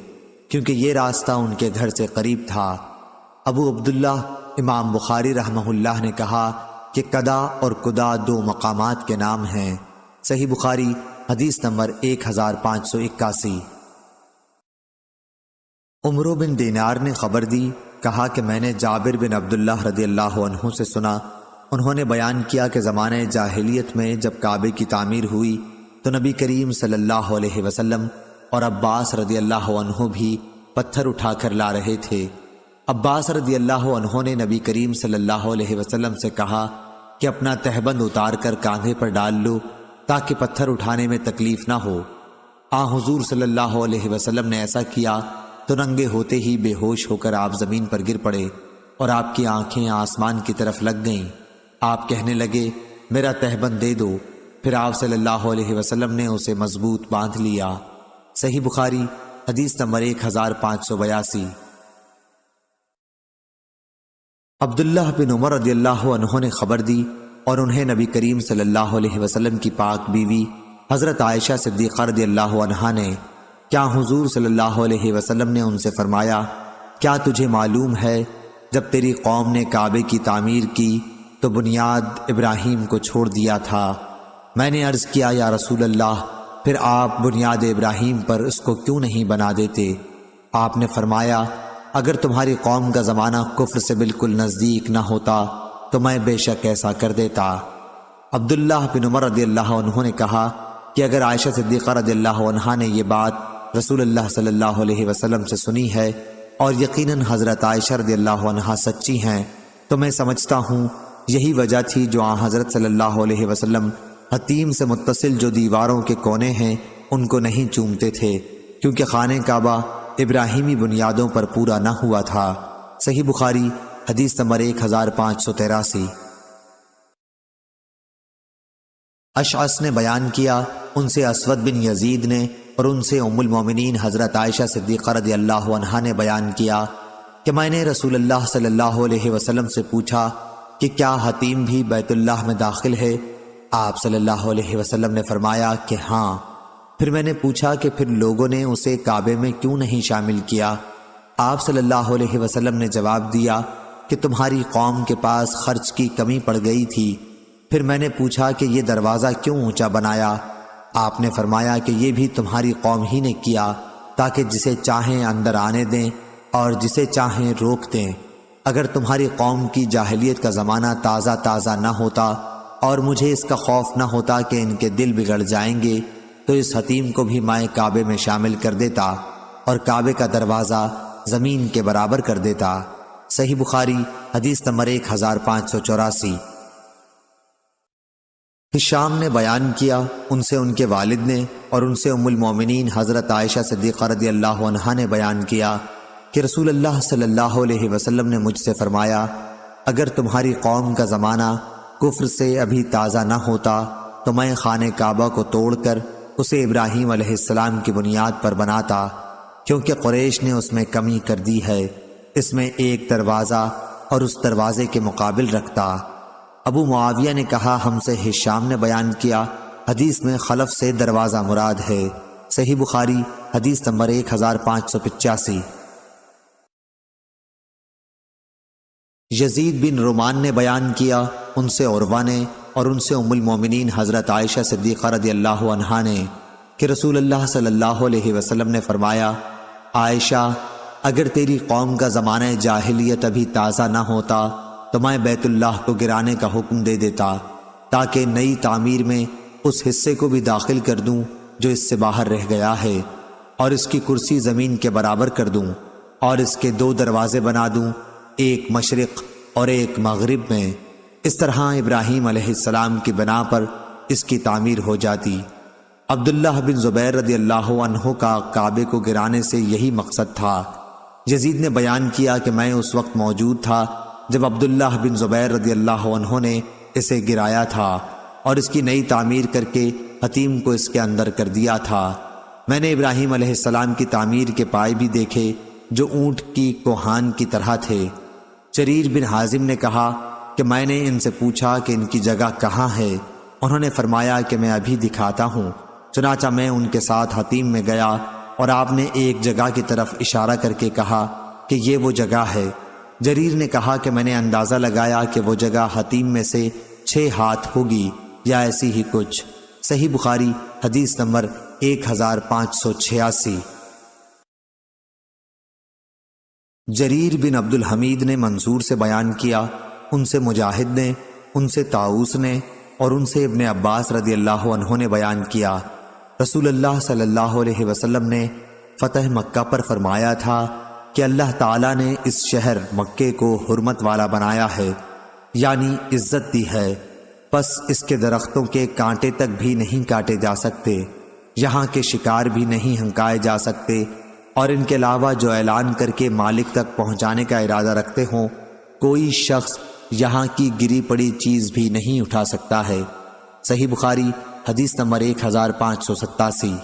کیونکہ یہ راستہ ان کے گھر سے قریب تھا۔ ابو عبداللہ امام بخاری رحمہ اللہ نے کہا کہ قدا اور قدا دو مقامات کے نام ہیں۔ صحیح بخاری حدیث نمبر 1581۔ عمرو بن دینار نے خبر دی، کہا کہ میں نے جابر بن عبداللہ رضی اللہ عنہ سے سنا، انہوں نے بیان کیا کہ زمانہ جاہلیت میں جب کعبے کی تعمیر ہوئی تو نبی کریم صلی اللہ علیہ وسلم اور عباس رضی اللہ عنہ بھی پتھر اٹھا کر لا رہے تھے۔ عباس رضی اللہ عنہ نے نبی کریم صلی اللہ علیہ وسلم سے کہا کہ اپنا تہبند اتار کر کاندھے پر ڈال لو تاکہ پتھر اٹھانے میں تکلیف نہ ہو۔ حضور صلی اللہ علیہ وسلم نے ایسا کیا تو ننگے ہوتے ہی بے ہوش ہو کر آپ زمین پر گر پڑے اور آپ کی آنکھیں آسمان کی طرف لگ گئیں۔ آپ کہنے لگے میرا تہبند دے دو، پھر آپ صلی اللہ علیہ وسلم نے اسے مضبوط باندھ لیا۔ صحیح بخاری حدیث نمبر 1582۔ عبداللہ بن عمر رضی اللہ عنہ نے خبر دی اور انہیں نبی کریم صلی اللہ علیہ وسلم کی پاک بیوی حضرت عائشہ صدیقہ رضی اللہ عنہا نے کیا حضور صلی اللہ علیہ وسلم نے ان سے فرمایا، کیا تجھے معلوم ہے جب تیری قوم نے کعبے کی تعمیر کی تو بنیاد ابراہیم کو چھوڑ دیا تھا؟ میں نے عرض کیا یا رسول اللہ، پھر آپ بنیاد ابراہیم پر اس کو کیوں نہیں بنا دیتے؟ آپ نے فرمایا اگر تمہاری قوم کا زمانہ کفر سے بالکل نزدیک نہ ہوتا تو میں بے شک ایسا کر دیتا۔ عبداللہ بن عمر رضی اللہ عنہ نے کہا کہ اگر عائشہ صدیقہ رضی اللہ عنہا نے یہ بات رسول اللہ صلی اللہ علیہ وسلم سے سنی ہے اور یقیناً حضرت عائشہ رضی اللہ عنہا سچی ہیں تو میں سمجھتا ہوں یہی وجہ تھی جو حضرت صلی اللہ علیہ وسلم حتیم سے متصل جو دیواروں کے کونے ہیں ان کو نہیں چومتے تھے، کیونکہ خانہ کعبہ ابراہیمی بنیادوں پر پورا نہ ہوا تھا۔ صحیح بخاری حدیث نمبر 1583۔ اشعث نے بیان کیا، ان سے اسود بن یزید نے اور ان سے ام المومنین حضرت عائشہ صدیقہ رضی اللہ عنہا نے بیان کیا کہ میں نے رسول اللہ صلی اللہ علیہ وسلم سے پوچھا کہ کیا حتیم بھی بیت اللہ میں داخل ہے؟ آپ صلی اللہ علیہ وسلم نے فرمایا کہ ہاں۔ پھر میں نے پوچھا کہ پھر لوگوں نے اسے کعبے میں کیوں نہیں شامل کیا؟ آپ صلی اللہ علیہ وسلم نے جواب دیا کہ تمہاری قوم کے پاس خرچ کی کمی پڑ گئی تھی۔ پھر میں نے پوچھا کہ یہ دروازہ کیوں اونچا بنایا؟ آپ نے فرمایا کہ یہ بھی تمہاری قوم ہی نے کیا تاکہ جسے چاہیں اندر آنے دیں اور جسے چاہیں روک دیں۔ اگر تمہاری قوم کی جاہلیت کا زمانہ تازہ نہ ہوتا اور مجھے اس کا خوف نہ ہوتا کہ ان کے دل بگڑ جائیں گے تو اس حتیم کو بھی میں کعبے میں شامل کر دیتا اور کعبے کا دروازہ زمین کے برابر کر دیتا۔ صحیح بخاری حدیث نمبر 1584۔ ہشام نے بیان کیا، ان سے ان کے والد نے اور ان سے ام المومنین حضرت عائشہ صدیقہ رضی اللہ عنہا نے بیان کیا کہ رسول اللہ صلی اللہ علیہ وسلم نے مجھ سے فرمایا اگر تمہاری قوم کا زمانہ کفر سے ابھی تازہ نہ ہوتا تو میں خانہ کعبہ کو توڑ کر اسے ابراہیم علیہ السلام کی بنیاد پر بناتا، کیونکہ قریش نے اس میں کمی کر دی ہے، اس میں ایک دروازہ اور اس دروازے کے مقابل رکھتا۔ ابو معاویہ نے کہا ہم سے ہشام نے بیان کیا، حدیث میں خلف سے دروازہ مراد ہے۔ صحیح بخاری حدیث نمبر 1585۔ یزید بن رومان نے بیان کیا، ان سے عروہ نے اور ان سے ام المومنین حضرت عائشہ صدیقہ رضی اللہ عنہا نے کہ رسول اللہ صلی اللہ علیہ وسلم نے فرمایا عائشہ اگر تیری قوم کا زمانہ جاہلیت ابھی تازہ نہ ہوتا تو میں بیت اللہ کو گرانے کا حکم دے دیتا تاکہ نئی تعمیر میں اس حصے کو بھی داخل کر دوں جو اس سے باہر رہ گیا ہے، اور اس کی کرسی زمین کے برابر کر دوں اور اس کے 2 دروازے بنا دوں، ایک مشرق اور ایک مغرب میں۔ اس طرح ابراہیم علیہ السلام کی بنا پر اس کی تعمیر ہو جاتی۔ عبداللہ بن زبیر رضی اللہ عنہ کا کعبے کو گرانے سے یہی مقصد تھا۔ یزید نے بیان کیا کہ میں اس وقت موجود تھا جب عبداللہ بن زبیر رضی اللہ عنہ نے اسے گرایا تھا اور اس کی نئی تعمیر کر کے حتیم کو اس کے اندر کر دیا تھا۔ میں نے ابراہیم علیہ السلام کی تعمیر کے پائے بھی دیکھے جو اونٹ کی کوہان کی طرح تھے۔ جریر بن حازم نے کہا کہ میں نے ان سے پوچھا کہ ان کی جگہ کہاں ہے؟ انہوں نے فرمایا کہ میں ابھی دکھاتا ہوں۔ چنانچہ میں ان کے ساتھ حتیم میں گیا اور آپ نے ایک جگہ کی طرف اشارہ کر کے کہا کہ یہ وہ جگہ ہے۔ جریر نے کہا کہ میں نے اندازہ لگایا کہ وہ جگہ حتیم میں سے 6 ہاتھ ہوگی یا ایسی ہی کچھ۔ صحیح بخاری حدیث نمبر 1586۔ جریر بن عبد الحمید نے منصور سے بیان کیا، ان سے مجاہد نے، ان سے طاؤس نے اور ان سے ابن عباس رضی اللہ عنہ نے بیان کیا، رسول اللہ صلی اللہ علیہ وسلم نے فتح مکہ پر فرمایا تھا کہ اللہ تعالیٰ نے اس شہر مکے کو حرمت والا بنایا ہے، یعنی عزت دی ہے، پس اس کے درختوں کے کانٹے تک بھی نہیں کاٹے جا سکتے، یہاں کے شکار بھی نہیں ہنکائے جا سکتے، اور ان کے علاوہ جو اعلان کر کے مالک تک پہنچانے کا ارادہ رکھتے ہوں کوئی شخص یہاں کی گری پڑی چیز بھی نہیں اٹھا سکتا ہے۔ صحیح بخاری حدیث نمبر 1587۔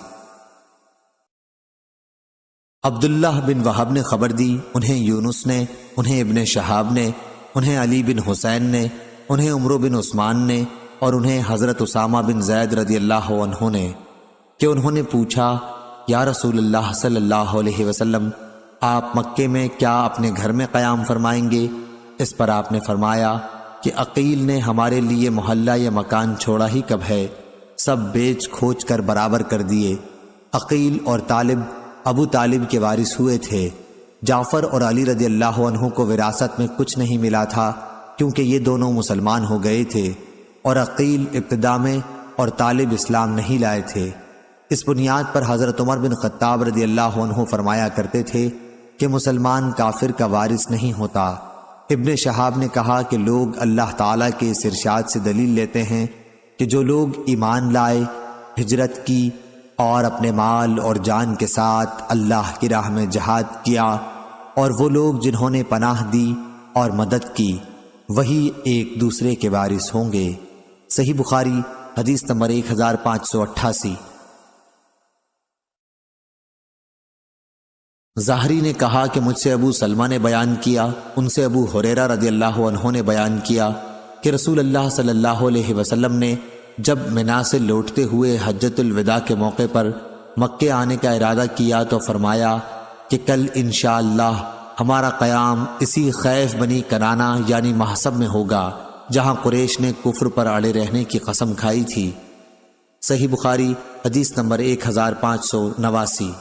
عبداللہ بن وہب نے خبر دی، انہیں یونس نے، انہیں ابن شہاب نے، انہیں علی بن حسین نے، انہیں عمرو بن عثمان نے اور انہیں حضرت اسامہ بن زید رضی اللہ عنہ نے کہ انہوں نے پوچھا، یا رسول اللہ صلی اللہ علیہ وسلم، آپ مکے میں کیا اپنے گھر میں قیام فرمائیں گے؟ اس پر آپ نے فرمایا کہ عقیل نے ہمارے لیے محلہ یا مکان چھوڑا ہی کب ہے، سب بیچ کھوچ کر برابر کر دیے۔ عقیل اور طالب ابو طالب کے وارث ہوئے تھے۔ جعفر اور علی رضی اللہ عنہ کو وراثت میں کچھ نہیں ملا تھا کیونکہ یہ دونوں مسلمان ہو گئے تھے، اور عقیل ابتدا میں اور طالب اسلام نہیں لائے تھے۔ اس بنیاد پر حضرت عمر بن خطاب رضی اللہ عنہ فرمایا کرتے تھے کہ مسلمان کافر کا وارث نہیں ہوتا۔ ابن شہاب نے کہا کہ لوگ اللہ تعالیٰ کے اس ارشاد سے دلیل لیتے ہیں کہ جو لوگ ایمان لائے، ہجرت کی اور اپنے مال اور جان کے ساتھ اللہ کی راہ میں جہاد کیا، اور وہ لوگ جنہوں نے پناہ دی اور مدد کی، وہی ایک دوسرے کے وارث ہوں گے۔ صحیح بخاری حدیث نمبر 1588۔ ظاہری نے کہا کہ مجھ سے ابو سلمہ نے بیان کیا، ان سے ابو ہریرہ رضی اللہ عنہ نے بیان کیا کہ رسول اللہ صلی اللہ علیہ وسلم نے جب منا سے لوٹتے ہوئے حجۃ الوداع کے موقع پر مکے آنے کا ارادہ کیا تو فرمایا کہ کل انشاءاللہ ہمارا قیام اسی خیف بنی کنانہ یعنی محصب میں ہوگا جہاں قریش نے کفر پر اڑے رہنے کی قسم کھائی تھی۔ صحیح بخاری حدیث نمبر 1589۔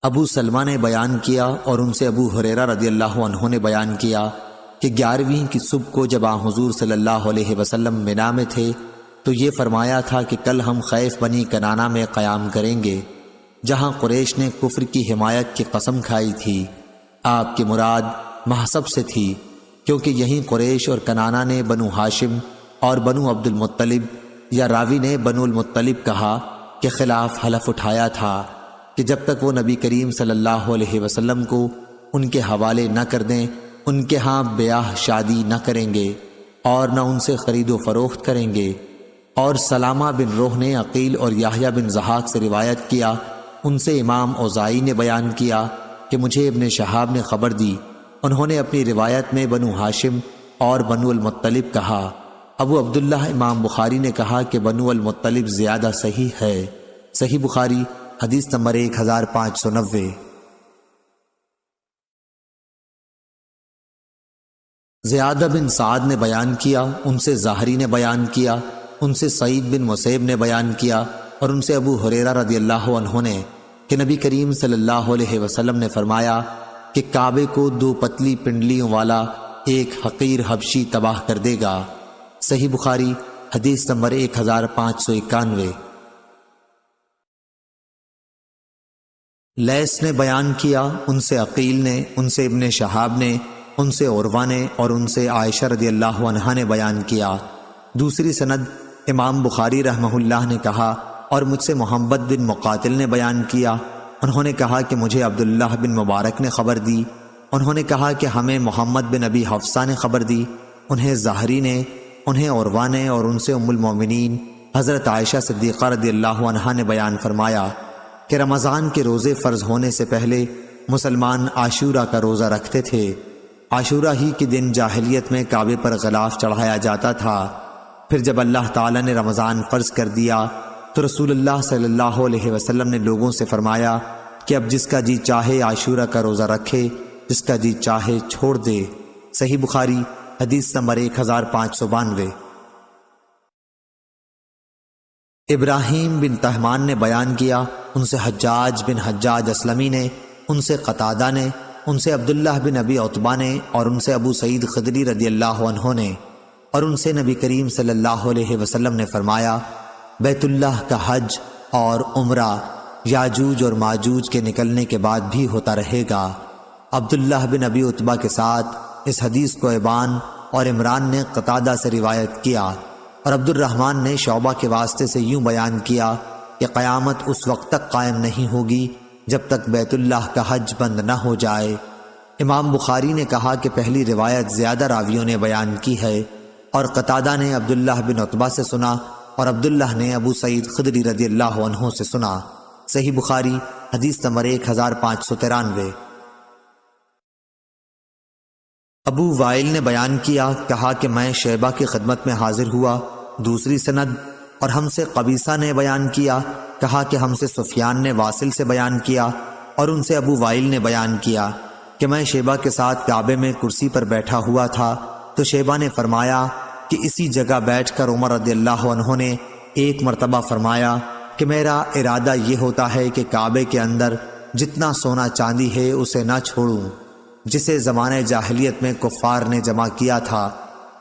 ابو سلمہ نے بیان کیا اور ان سے ابو ہریرہ رضی اللہ عنہ نے بیان کیا کہ 11ویں کی صبح کو جب حضور صلی اللہ علیہ وسلم منا میں تھے تو یہ فرمایا تھا کہ کل ہم خیف بنی کنانہ میں قیام کریں گے جہاں قریش نے کفر کی حمایت کی قسم کھائی تھی۔ آپ کی مراد محصب سے تھی کیونکہ یہیں قریش اور کنانہ نے بنو ہاشم اور بنو عبد المطلب یا راوی نے بنو المطلب کہا کے خلاف حلف اٹھایا تھا کہ جب تک وہ نبی کریم صلی اللہ علیہ وسلم کو ان کے حوالے نہ کر دیں ان کے ہاں بیاہ شادی نہ کریں گے اور نہ ان سے خرید و فروخت کریں گے۔ اور سلامہ بن روح نے عقیل اور یحییٰ بن ضحاک سے روایت کیا، ان سے امام اوزائی نے بیان کیا کہ مجھے ابن شہاب نے خبر دی، انہوں نے اپنی روایت میں بنو ہاشم اور بنو المطلب کہا۔ ابو عبداللہ امام بخاری نے کہا کہ بنو المطلب زیادہ صحیح ہے۔ صحیح بخاری حدیث نمبر 1590۔ زیادہ بن سعد نے بیان کیا، ان سے ظاہری نے بیان کیا، ان سے سعید بن مسیب نے بیان کیا اور ان سے ابو ہریرہ رضی اللہ عنہ نے کہ نبی کریم صلی اللہ علیہ وسلم نے فرمایا کہ کعبے کو 2 پتلی پنڈلیوں والا ایک حقیر حبشی تباہ کر دے گا۔ صحیح بخاری حدیث نمبر 1591۔ لیث نے بیان کیا، ان سے عقیل نے، ان سے ابن شہاب نے، ان سے عروہ نے اور ان سے عائشہ رضی اللہ عنہا نے بیان کیا۔ دوسری سند امام بخاری رحمہ اللہ نے کہا اور مجھ سے محمد بن مقاتل نے بیان کیا، انہوں نے کہا کہ مجھے عبداللہ بن مبارک نے خبر دی، انہوں نے کہا کہ ہمیں محمد بن ابی حفصہ نے خبر دی، انہیں زہری نے، انہیں عروہ نے، اور ان سے ام المومنین حضرت عائشہ صدیقہ رضی اللہ عنہا نے بیان فرمایا کہ رمضان کے روزے فرض ہونے سے پہلے مسلمان عاشورہ کا روزہ رکھتے تھے۔ عاشورہ ہی کے دن جاہلیت میں کعبے پر غلاف چڑھایا جاتا تھا، پھر جب اللہ تعالیٰ نے رمضان فرض کر دیا تو رسول اللہ صلی اللہ علیہ وسلم نے لوگوں سے فرمایا کہ اب جس کا جی چاہے عاشورہ کا روزہ رکھے، جس کا جی چاہے چھوڑ دے۔ صحیح بخاری حدیث نمبر 1592۔ ابراہیم بن طہمان نے بیان کیا، ان سے حجاج بن حجاج اسلمی نے، ان سے قتادہ نے، ان سے عبداللہ بن ابی عتبہ نے، اور ان سے ابو سعید خدری رضی اللہ عنہ نے، اور ان سے نبی کریم صلی اللہ علیہ وسلم نے فرمایا بیت اللہ کا حج اور عمرہ یاجوج اور ماجوج کے نکلنے کے بعد بھی ہوتا رہے گا۔ عبداللہ بن ابی عتبہ کے ساتھ اس حدیث کو ابان اور عمران نے قتادہ سے روایت کیا، اور عبد الرحمن نے شعبہ کے واسطے سے یوں بیان کیا کہ قیامت اس وقت تک قائم نہیں ہوگی جب تک بیت اللہ کا حج بند نہ ہو جائے۔ امام بخاری نے کہا کہ پہلی روایت زیادہ راویوں نے بیان کی ہے، اور قتادہ نے عبداللہ بن عتبہ سے سنا، اور عبداللہ نے ابو سعید خدری رضی اللہ عنہ سے سنا۔ صحیح بخاری حدیث نمبر 1593۔ ابو وائل نے بیان کیا، کہا کہ میں شیبہ کی خدمت میں حاضر ہوا۔ دوسری سند، اور ہم سے قبیصہ نے بیان کیا، کہا کہ ہم سے سفیان نے واصل سے بیان کیا، اور ان سے ابو وائل نے بیان کیا کہ میں شیبہ کے ساتھ کعبے میں کرسی پر بیٹھا ہوا تھا، تو شیبہ نے فرمایا کہ اسی جگہ بیٹھ کر عمر رضی اللہ عنہ نے ایک مرتبہ فرمایا کہ میرا ارادہ یہ ہوتا ہے کہ کعبے کے اندر جتنا سونا چاندی ہے اسے نہ چھوڑوں جسے زمانہ جاہلیت میں کفار نے جمع کیا تھا،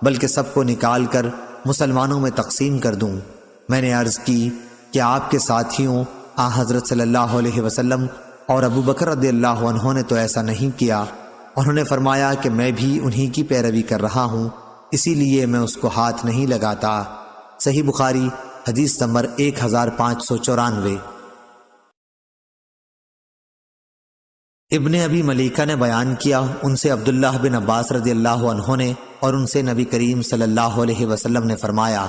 بلکہ سب کو نکال کر مسلمانوں میں تقسیم کر دوں۔ میں نے عرض کی کہ آپ کے ساتھیوں حضرت صلی اللہ علیہ وسلم اور ابو بکر رضی اللہ عنہ نے تو ایسا نہیں کیا۔ انہوں نے فرمایا کہ میں بھی انہی کی پیروی کر رہا ہوں، اسی لیے میں اس کو ہاتھ نہیں لگاتا۔ صحیح بخاری حدیث نمبر 1594۔ ابن ابی ملیکہ نے بیان کیا، ان سے عبداللہ بن عباس رضی اللہ عنہ نے، اور ان سے نبی کریم صلی اللہ علیہ وسلم نے فرمایا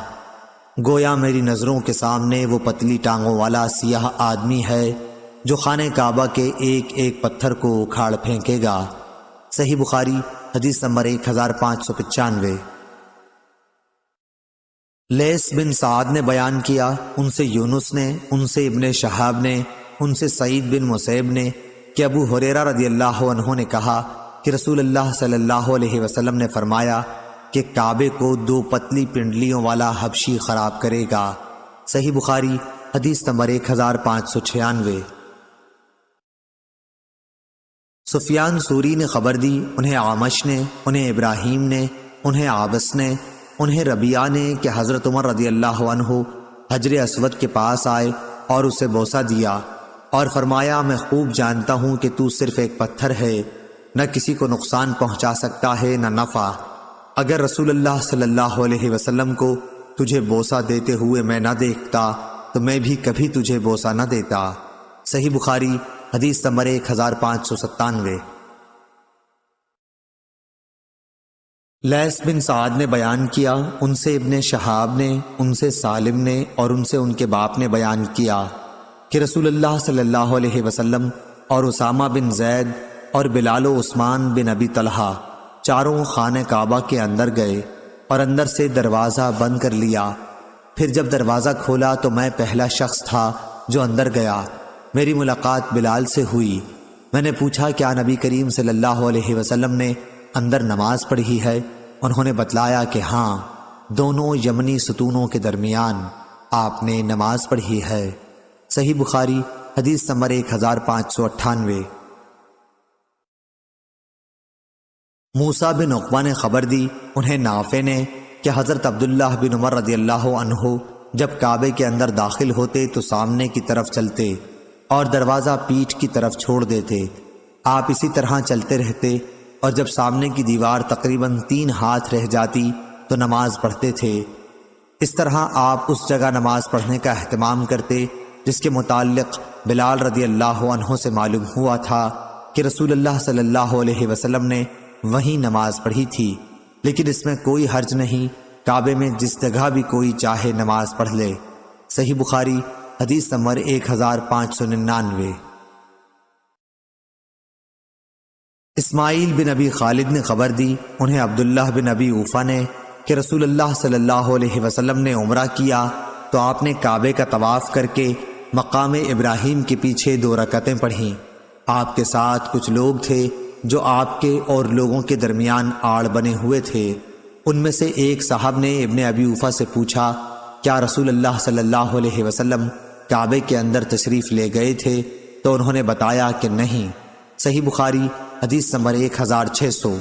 گویا میری نظروں کے سامنے وہ پتلی ٹانگوں والا سیاہ آدمی ہے جو خانہ کعبہ کے ایک ایک پتھر کو اکھاڑ پھینکے گا۔ صحیح بخاری حدیث نمبر 1595۔ لیث بن سعد نے بیان کیا، ان سے یونس نے، ان سے ابن شہاب نے، ان سے سعید بن مسیب نے کہ ابو ہریرہ رضی اللہ عنہ نے کہا کہ رسول اللہ صلی اللہ علیہ وسلم نے فرمایا کہ کعبے کو 2 پتلی پنڈلیوں والا حبشی خراب کرے گا۔ صحیح بخاری حدیث نمبر 1596۔ سفیان سوری نے خبر دی، انہیں اعمش نے، انہیں ابراہیم نے، انہیں عابس نے، انہیں ربیعہ نے کہ حضرت عمر رضی اللہ عنہ حجر اسود کے پاس آئے اور اسے بوسہ دیا اور فرمایا میں خوب جانتا ہوں کہ تو صرف ایک پتھر ہے، نہ کسی کو نقصان پہنچا سکتا ہے نہ نفع۔ اگر رسول اللہ صلی اللہ علیہ وسلم کو تجھے بوسہ دیتے ہوئے میں نہ دیکھتا تو میں بھی کبھی تجھے بوسہ نہ دیتا۔ صحیح بخاری حدیث نمبر 1597۔ لیث بن سعد نے بیان کیا، ان سے ابن شہاب نے، ان سے سالم نے، اور ان سے ان کے باپ نے بیان کیا کہ رسول اللہ صلی اللہ علیہ وسلم اور اسامہ بن زید اور بلال و عثمان بن ابی طلحہ چاروں خانہ کعبہ کے اندر گئے اور اندر سے دروازہ بند کر لیا۔ پھر جب دروازہ کھولا تو میں پہلا شخص تھا جو اندر گیا۔ میری ملاقات بلال سے ہوئی۔ میں نے پوچھا کیا نبی کریم صلی اللہ علیہ وسلم نے اندر نماز پڑھی ہے؟ انہوں نے بتلایا کہ ہاں، دونوں یمنی ستونوں کے درمیان آپ نے نماز پڑھی ہے۔ صحیح بخاری حدیث نمبر 1598۔ موسیٰ بن عقبہ نے خبر دی، انہیں نافع نے کہ حضرت عبداللہ بن عمر رضی اللہ عنہ جب کعبے کے اندر داخل ہوتے تو سامنے کی طرف چلتے اور دروازہ پیٹھ کی طرف چھوڑ دیتے۔ آپ اسی طرح چلتے رہتے اور جب سامنے کی دیوار تقریباً 3 ہاتھ رہ جاتی تو نماز پڑھتے تھے۔ اس طرح آپ اس جگہ نماز پڑھنے کا اہتمام کرتے جس کے متعلق بلال رضی اللہ عنہ سے معلوم ہوا تھا کہ رسول اللہ صلی اللہ علیہ وسلم نے وہیں نماز پڑھی تھی، لیکن اس میں کوئی حرج نہیں، کعبے میں جس جگہ بھی کوئی چاہے نماز پڑھ لے۔ صحیح بخاری حدیث نمبر 1599۔ اسماعیل بن ابی خالد نے خبر دی، انہیں عبداللہ بن ابی اوفا نے، کہ رسول اللہ صلی اللہ علیہ وسلم نے عمرہ کیا تو آپ نے کعبے کا طواف کر کے مقام ابراہیم کے پیچھے 2 رکعتیں پڑھیں۔ آپ کے ساتھ کچھ لوگ تھے جو آپ کے اور لوگوں کے درمیان آڑ بنے ہوئے تھے۔ ان میں سے ایک صاحب نے ابن ابی اوفا سے پوچھا، کیا رسول اللہ صلی اللہ علیہ وسلم کعبے کے اندر تشریف لے گئے تھے؟ تو انہوں نے بتایا کہ نہیں۔ صحیح بخاری حدیث نمبر 1600۔